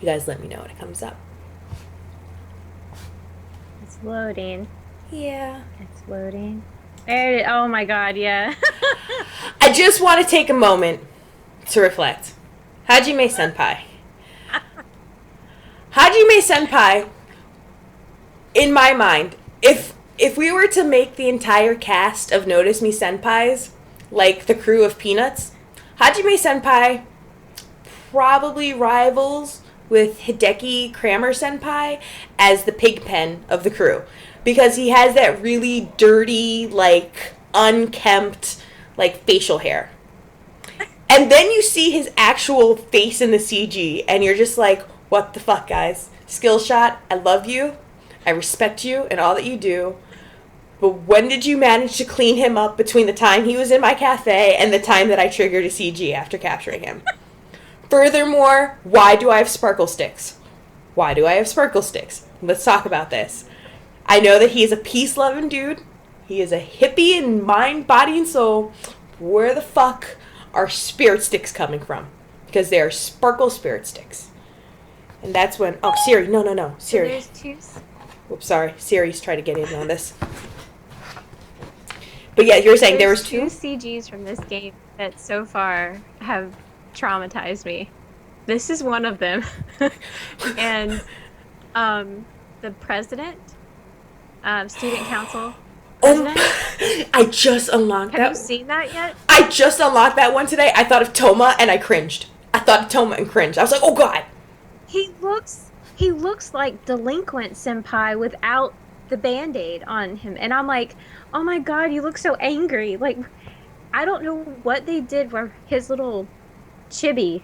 You guys let me know when it comes up. It's loading. Yeah. It's loading. Oh my God, yeah. I just want to take a moment to reflect. Hajime Senpai. Hajime Senpai, in my mind, if we were to make the entire cast of Notice Me Senpais like the crew of Peanuts, Hajime Senpai probably rivals with Hideki Kramer Senpai as the pigpen of the crew. Because he has that really dirty, like, unkempt, like, facial hair. And then you see his actual face in the CG, and you're just like, what the fuck, guys? Skillshot, I love you. I respect you and all that you do. But when did you manage to clean him up between the time he was in my cafe and the time that I triggered a CG after capturing him? Furthermore, why do I have sparkle sticks? Why do I have sparkle sticks? Let's talk about this. I know that he is a peace-loving dude. He is a hippie in mind, body, and soul. Where the fuck are spirit sticks coming from? Because they are sparkle spirit sticks. And that's when... Oh, Siri. No. Siri. So there's two... Oops, sorry. Siri's trying to get in on this. But yeah, you were saying there was two CGs from this game that so far have traumatized me. This is one of them. And the president, student council president. I just unlocked that. Have you seen that yet? I just unlocked that one today. I thought of Toma and I cringed. I thought of Toma and cringed. I was like, oh god. He looks like delinquent senpai without the band-aid on him. And I'm like, oh my god, you look so angry. Like, I don't know what they did for his little chibi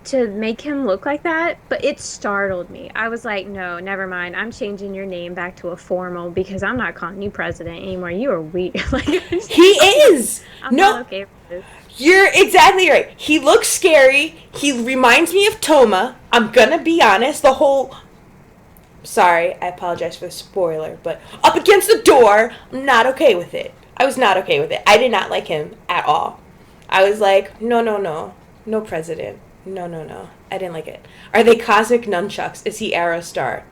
to make him look like that, but it startled me. I was like, no, never mind. I'm changing your name back to a formal because I'm not calling you president anymore. You are weird. Like, he is. I'm not okay with this. You're exactly right. He looks scary. He reminds me of Toma. I'm gonna be honest. The whole... Sorry, I apologize for the spoiler, but up against the door, I'm not okay with it. I was not okay with it. I did not like him at all. I was like, no. No president. No. I didn't like it. Are they cosmic nunchucks? Is he Aerostar?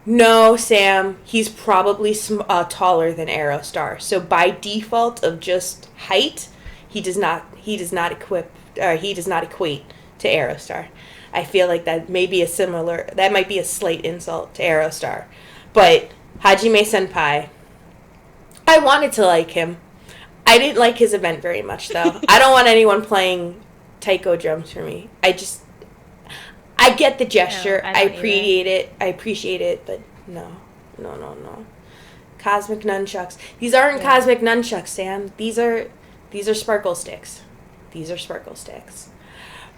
No, Sam. He's probably taller than Aerostar. So by default of just height, he does not equate to Aerostar. I feel like that might be a slight insult to Aerostar. But Hajime Senpai, I wanted to like him. I didn't like his event very much, though. I don't want anyone playing taiko drums for me. I get the gesture. No, I appreciate it, but no. Cosmic nunchucks. These aren't cosmic nunchucks, Sam. These are sparkle sticks.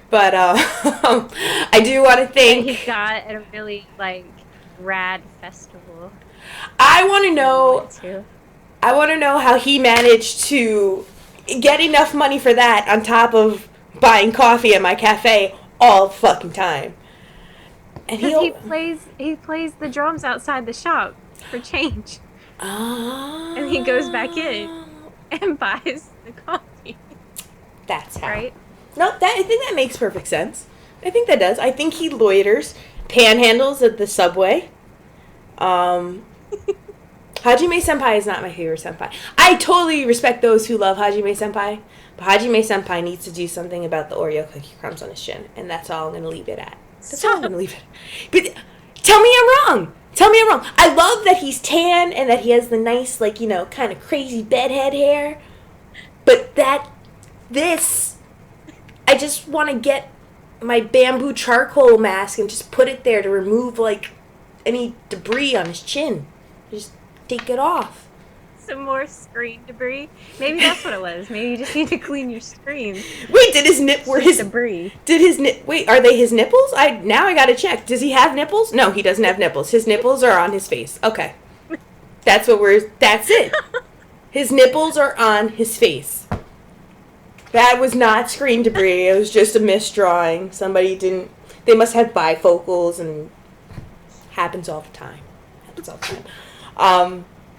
But I do want to thank... He got at a really, like, rad festival. I want to know how he managed to get enough money for that on top of buying coffee at my cafe all the fucking time. And he plays the drums outside the shop for change. Oh. And he goes back in and buys the coffee. That's how. Right? No, I think that makes perfect sense. I think that does. I think he loiters, panhandles at the subway. Hajime Senpai is not my favorite senpai. I totally respect those who love Hajime Senpai, but Hajime Senpai needs to do something about the Oreo cookie crumbs on his chin, and that's all I'm going to leave it at. That's all I'm going to leave it at. But tell me I'm wrong. I love that he's tan and that he has the nice, like, kind of crazy bedhead hair. But I just want to get my bamboo charcoal mask and just put it there to remove, like, any debris on his chin. Just take it off. Some more screen debris. Maybe that's what it was. Maybe you just need to clean your screen. Wait, did his debris? Wait, are they his nipples? Now I gotta check. Does he have nipples? No, he doesn't have nipples. His nipples are on his face. Okay. That's it. His nipples are on his face. That was not screen debris. It was just a misdrawing. They must have bifocals, and happens all the time.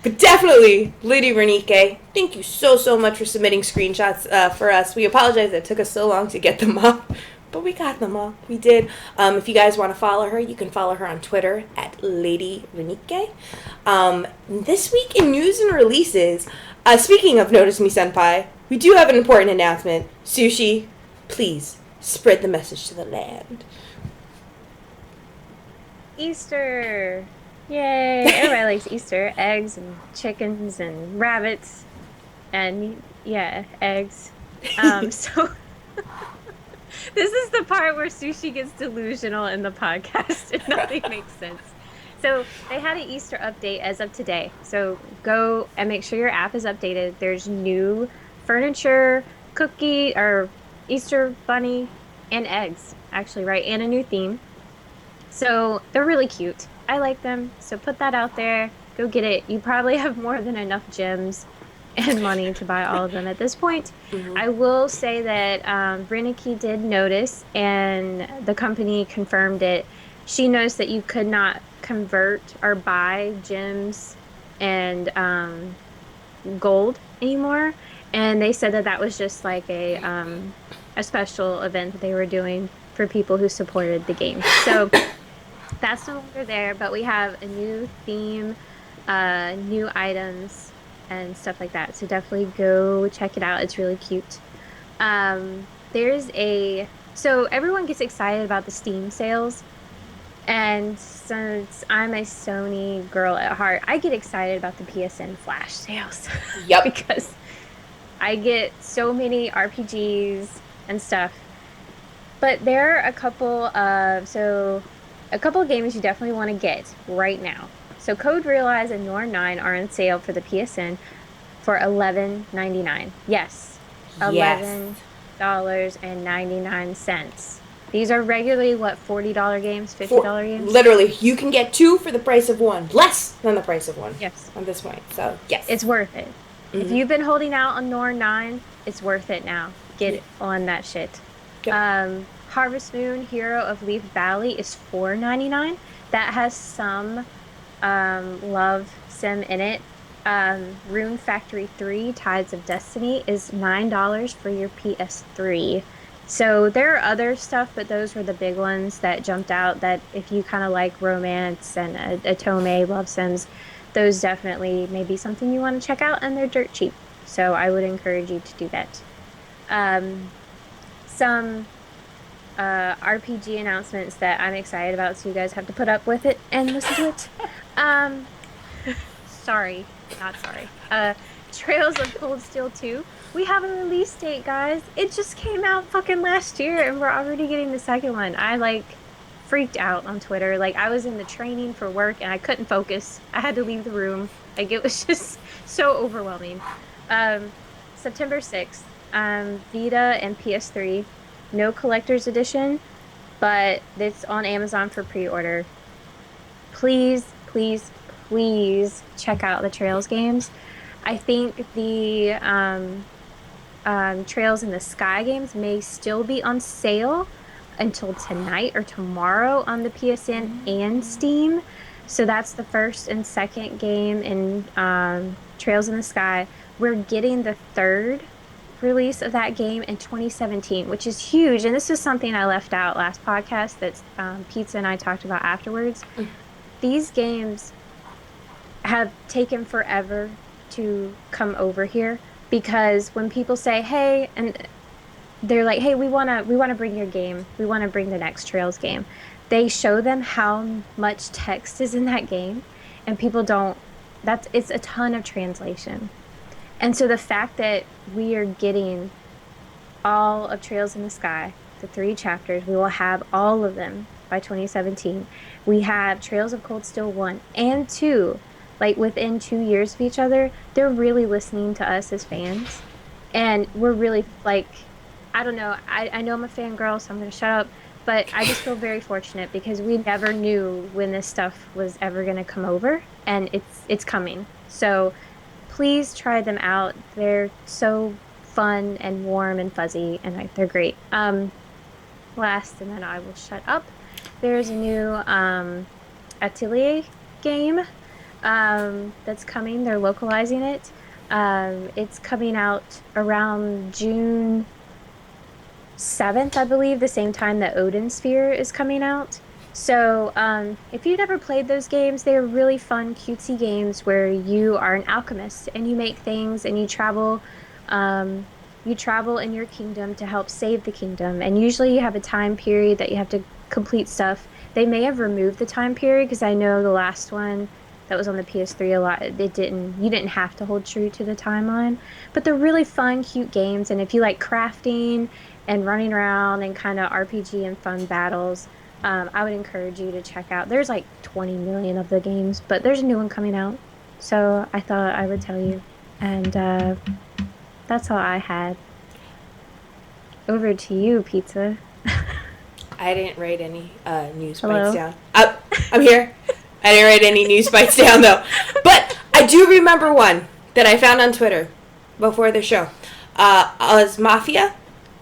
But definitely, Lady Renike, thank you so much for submitting screenshots for us. We apologize that it took us so long to get them up. but we got them all. We did. If you guys want to follow her, you can follow her on Twitter at Lady Renike. This week in news and releases, speaking of Notice Me Senpai, we do have an important announcement. Sushi, please spread the message to the land. Easter! Yay! Everybody likes Easter. Eggs and chickens and rabbits and, yeah, eggs. So this is the part where Sushi gets delusional in the podcast and nothing makes sense. So they had an Easter update as of today. So go and make sure your app is updated. There's new furniture, cookie, or Easter bunny, and eggs, actually, right? And a new theme. So they're really cute. I like them. So put that out there. Go get it. You probably have more than enough gems and money to buy all of them at this point. Mm-hmm. I will say that Reniki did notice, and the company confirmed it. She noticed that you could not convert or buy gems and gold anymore. And they said that that was just like a special event that they were doing for people who supported the game. So that's no longer there, but we have a new theme, new items, and stuff like that. So definitely go check it out. It's really cute. So everyone gets excited about the Steam sales. And since I'm a Sony girl at heart, I get excited about the PSN flash sales. Yep. Because I get so many RPGs and stuff. But there are a couple of games you definitely want to get right now. So Code Realize and Nor 9 are on sale for the PSN for $11.99. Yes. $11.99. These are regularly, $40 games, $50 games? Literally, you can get two for the price of one. Less than the price of one. Yes. At this point. So, yes. It's worth it. Mm-hmm. If you've been holding out on Nor 9, it's worth it now. Get on that shit. Yep. Harvest Moon Hero of Leaf Valley is $4.99. That has some love sim in it. Rune Factory 3 Tides of Destiny is $9 for your PS3. So there are other stuff, but those were the big ones that jumped out, that if you kind of like romance and Otome love sims, those definitely may be something you want to check out, and they're dirt cheap. So I would encourage you to do that. Some RPG announcements that I'm excited about, so you guys have to put up with it and listen to it. Sorry, not sorry. Trails of Cold Steel 2. We have a release date, guys. It just came out fucking last year, and we're already getting the second one. I freaked out on Twitter. I was in the training for work and I couldn't focus. I had to leave the room. It was just so overwhelming. September 6th, Vita and PS3. No collector's edition, but it's on Amazon for pre-order. Please, please, please check out the Trails games. I think the Trails in the Sky games may still be on sale until tonight or tomorrow on the PSN and Steam. So that's the first and second game in Trails in the Sky. We're getting the third release of that game in 2017, which is huge. And this is something I left out last podcast that Pizza and I talked about afterwards. These games have taken forever to come over here, because when people say, hey, and they're like, hey, we want to bring your game, we want to bring the next Trails game, they show them how much text is in that game, and people don't, it's a ton of translation. And so the fact that we are getting all of Trails in the Sky, the 3 chapters, we will have all of them by 2017. We have Trails of Cold Steel 1 and 2, within 2 years of each other. They're really listening to us as fans. And we're really, I don't know, I know I'm a fangirl, so I'm going to shut up, but I just feel very fortunate, because we never knew when this stuff was ever going to come over, and it's coming. So please try them out. They're so fun and warm and fuzzy, and they're great. Last, and then I will shut up. There's a new Atelier game that's coming. They're localizing it. It's coming out around June 7th, I believe, the same time that Odin Sphere is coming out. So, if you've never played those games, they're really fun, cutesy games where you are an alchemist and you make things and you travel in your kingdom to help save the kingdom. And usually you have a time period that you have to complete stuff. They may have removed the time period because I know the last one that was on the PS3 a lot, you didn't have to hold true to the timeline. But they're really fun, cute games. And if you like crafting and running around and kind of RPG and fun battles, I would encourage you to check out. There's like 20 million of the games, but there's a new one coming out. So I thought I would tell you. And that's all I had. Over to you, Pizza. I didn't write any news Hello? bites down. I'm here. I didn't write any news bites down, though. But I do remember one that I found on Twitter before the show. Oz Mafia.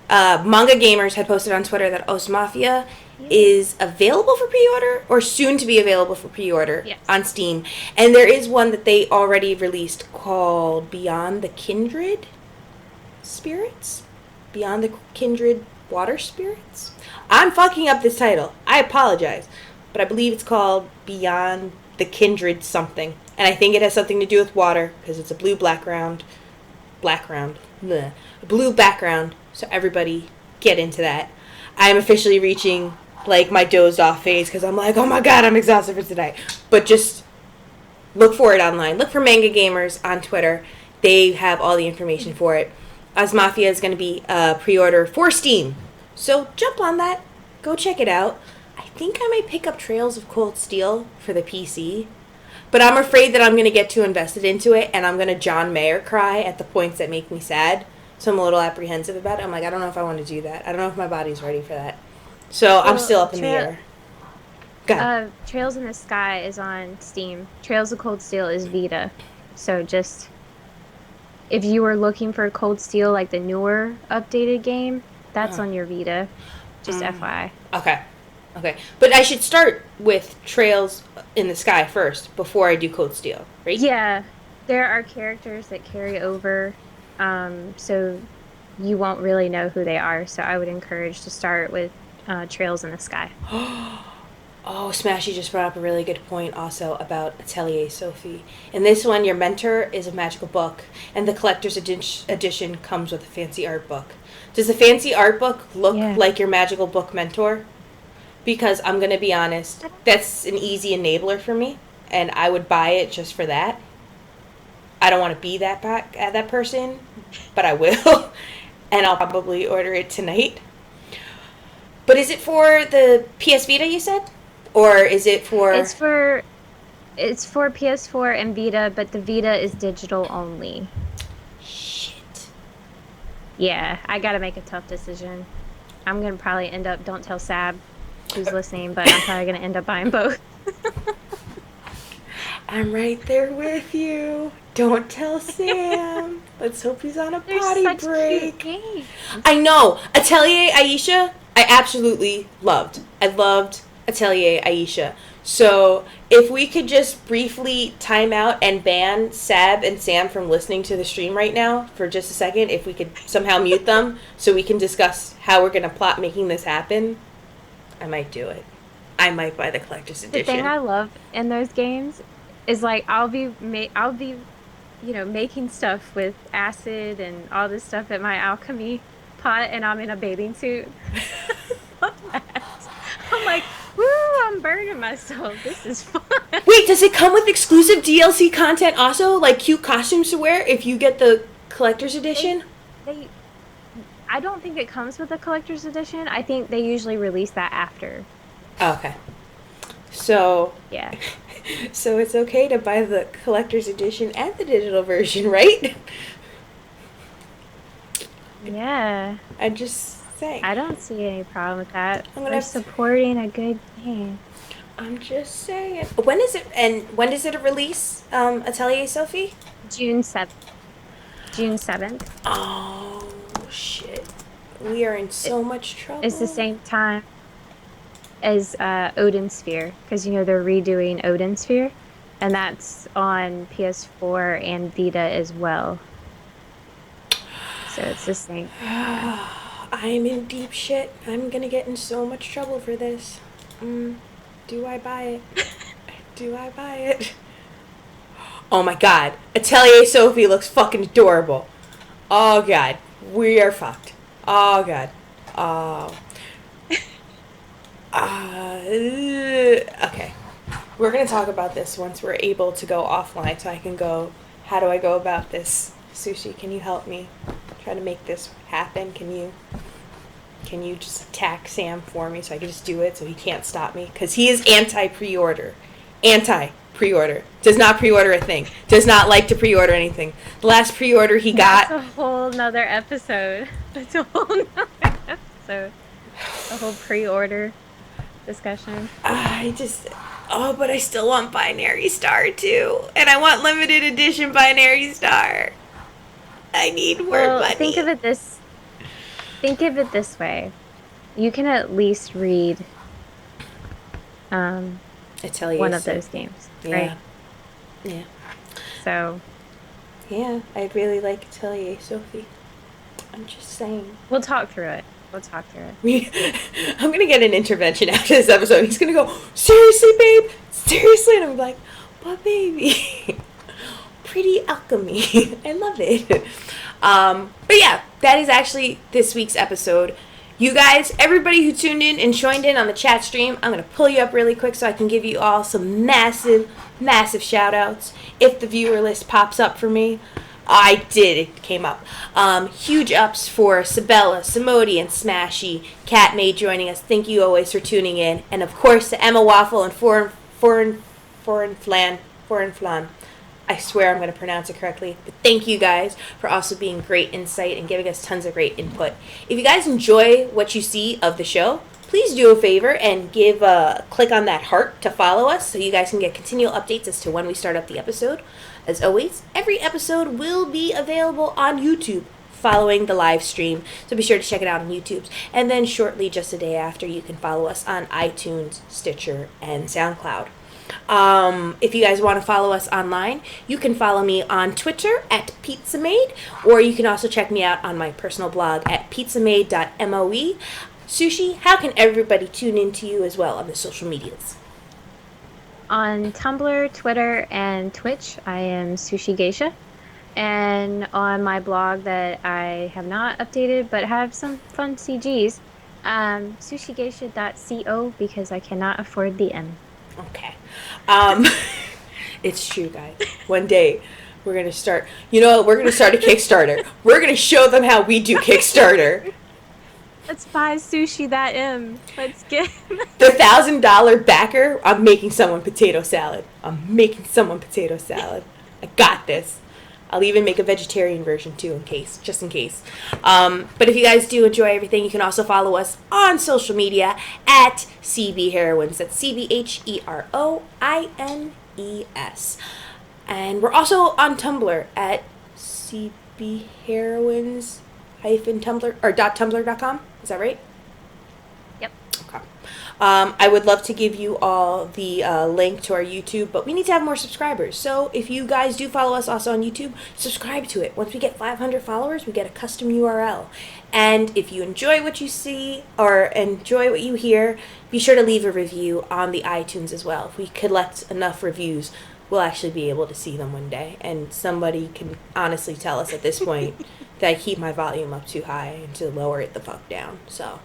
Manga Gamers had posted on Twitter that Oz Mafia is available for pre-order or soon to be available for pre-order on Steam. And there is one that they already released called Beyond the Kindred Spirits? Beyond the Kindred Water Spirits? I'm fucking up this title. I apologize. But I believe it's called Beyond the Kindred something. And I think it has something to do with water because it's a blue background. A blue background. So everybody get into that. I'm officially reaching like my dozed off phase because I'm like, oh my god, I'm exhausted for tonight. But just look for it online. Look for Manga Gamers on Twitter. They have all the information for it. Oz Mafia is going to be pre-order for Steam. So jump on that. Go check it out. I think I might pick up Trails of Cold Steel for the PC. But I'm afraid that I'm going to get too invested into it and I'm going to John Mayer cry at the points that make me sad. So I'm a little apprehensive about it. I'm like, I don't know if I want to do that. I don't know if my body's ready for that. So I'm still up in the air. Go ahead. Trails in the Sky is on Steam. Trails of Cold Steel is Vita. So just, if you were looking for Cold Steel, like the newer updated game, that's on your Vita. Just FYI. Okay. But I should start with Trails in the Sky first before I do Cold Steel, right? Yeah. There are characters that carry over, so you won't really know who they are. So I would encourage to start with Trails in the Sky. Oh, Smashy just brought up a really good point also about Atelier Sophie. In this one, your mentor is a magical book, and the collector's edition comes with a fancy art book. Does the fancy art book look like your magical book mentor? Because I'm going to be honest, that's an easy enabler for me, and I would buy it just for that. I don't want to be that person, but I will, and I'll probably order it tonight. But is it for the PS Vita, you said? Or is it for... It's for PS4 and Vita, but the Vita is digital only. Shit. Yeah, I gotta make a tough decision. I'm gonna probably end up, don't tell Sab who's listening, but I'm probably gonna end up buying both. I'm right there with you. Don't tell Sam. Let's hope he's on a potty break. I know. Atelier Aisha, I absolutely loved. I loved Atelier Aisha. So if we could just briefly time out and ban Sab and Sam from listening to the stream right now for just a second, if we could somehow mute them so we can discuss how we're going to plot making this happen, I might do it. I might buy the collector's edition. The thing I love in those games is like I'll be making stuff with acid and all this stuff at my alchemy pot, and I'm in a bathing suit. I'm like, woo, I'm burning myself. This is fun. Wait, does it come with exclusive DLC content also? Like cute costumes to wear if you get the collector's edition? I don't think it comes with the collector's edition. I think they usually release that after. Oh, okay. So... Yeah. So it's okay to buy the collector's edition and the digital version, right? Yeah. I'm just saying. I don't see any problem with that. We're supporting a good game. I'm just saying. When is it release, Atelier Sophie? June 7th. June 7th. Oh, shit. We are in so much trouble. It's the same time as Odin Sphere, because they're redoing Odin Sphere, and that's on PS4 and Vita as well. So it's the same. I I'm in deep shit. I'm gonna get in so much trouble for this. Do I buy it? Do I buy it? Oh my god. Atelier Sophie looks fucking adorable. Oh god. We are fucked. Oh god. Oh. Okay. We're gonna talk about this once we're able to go offline so I can go, how do I go about this? Sushi, can you help me try to make this happen? Can you just attack Sam for me so I can just do it so he can't stop me? Because he is anti-pre-order. Anti-pre-order. Does not pre-order a thing. Does not like to pre-order anything. The last pre-order he got... That's a whole nother episode. That's a whole nother episode. A whole pre-order discussion. But I still want Binary Star too. And I want limited edition Binary Star. I need more money. Think of it this way. You can at least read Atelier one of those games, right? Yeah. So. Yeah, I'd really like Atelier Sophie. I'm just saying. We'll talk through it. I'm going to get an intervention after this episode. He's going to go, seriously, babe? Seriously? And I'm like, but baby, pretty alchemy. I love it. But yeah, that is actually this week's episode. You guys, everybody who tuned in and joined in on the chat stream, I'm going to pull you up really quick so I can give you all some massive, massive shout outs. If the viewer list pops up for me. I did. It came up. Huge ups for Sabella, Samodi, and Smashy. Cat May joining us. Thank you always for tuning in. And of course to Emma Waffle and Foreign Flan. I swear I'm going to pronounce it correctly. But thank you guys for also being great insight and giving us tons of great input. If you guys enjoy what you see of the show, please do a favor and click on that heart to follow us so you guys can get continual updates as to when we start up the episode. As always, every episode will be available on YouTube following the live stream, so be sure to check it out on YouTube. And then shortly, just a day after, you can follow us on iTunes, Stitcher, and SoundCloud. If you guys want to follow us online, you can follow me on Twitter at PizzaMade, or you can also check me out on my personal blog at pizzamade.moe. Sushi, how can everybody tune into you as well on the social medias? On Tumblr, Twitter, and Twitch, I am Sushi Geisha. And on my blog that I have not updated but have some fun CGs, sushigeisha.co because I cannot afford the M. Okay. It's true, guys. One day we're going to start, we're going to start a Kickstarter. We're going to show them how we do Kickstarter. Let's buy sushi.m. Let's get the $1,000 backer. I'm making someone potato salad. I got this. I'll even make a vegetarian version too, just in case. But if you guys do enjoy everything, you can also follow us on social media at CB Heroines. That's CBHEROINES. And we're also on Tumblr at cbheroines-tumblr.com. Is that right? Yep. Okay. I would love to give you all the link to our YouTube, but we need to have more subscribers. So if you guys do follow us also on YouTube, subscribe to it. Once we get 500 followers, we get a custom URL. And if you enjoy what you see or enjoy what you hear, be sure to leave a review on the iTunes as well. If we collect enough reviews, we'll actually be able to see them one day. And somebody can honestly tell us at this point that I keep my volume up too high and to lower it the fuck down. So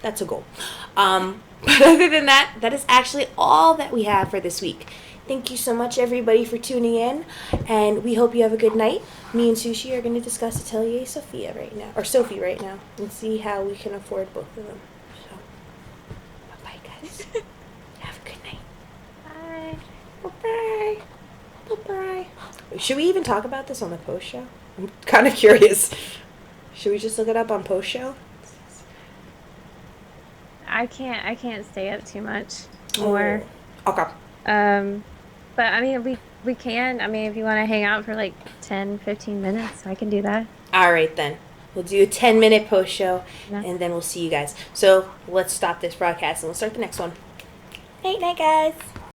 that's a goal. But other than that, that is actually all that we have for this week. Thank you so much, everybody, for tuning in, and we hope you have a good night. Me and Sushi are going to discuss Atelier Sophie right now, and see how we can afford both of them. So, bye-bye, guys. Have a good night. Bye. Bye-bye. Bye-bye. Should we even talk about this on the post show? I'm kind of curious. Should we just look it up on post show? I can't stay up too much more. Okay. But I mean, we can. I mean, if you want to hang out for like 10, 15 minutes, I can do that. All right, then. We'll do a 10-minute post show, and then we'll see you guys. So let's stop this broadcast, and we'll start the next one. Night, guys.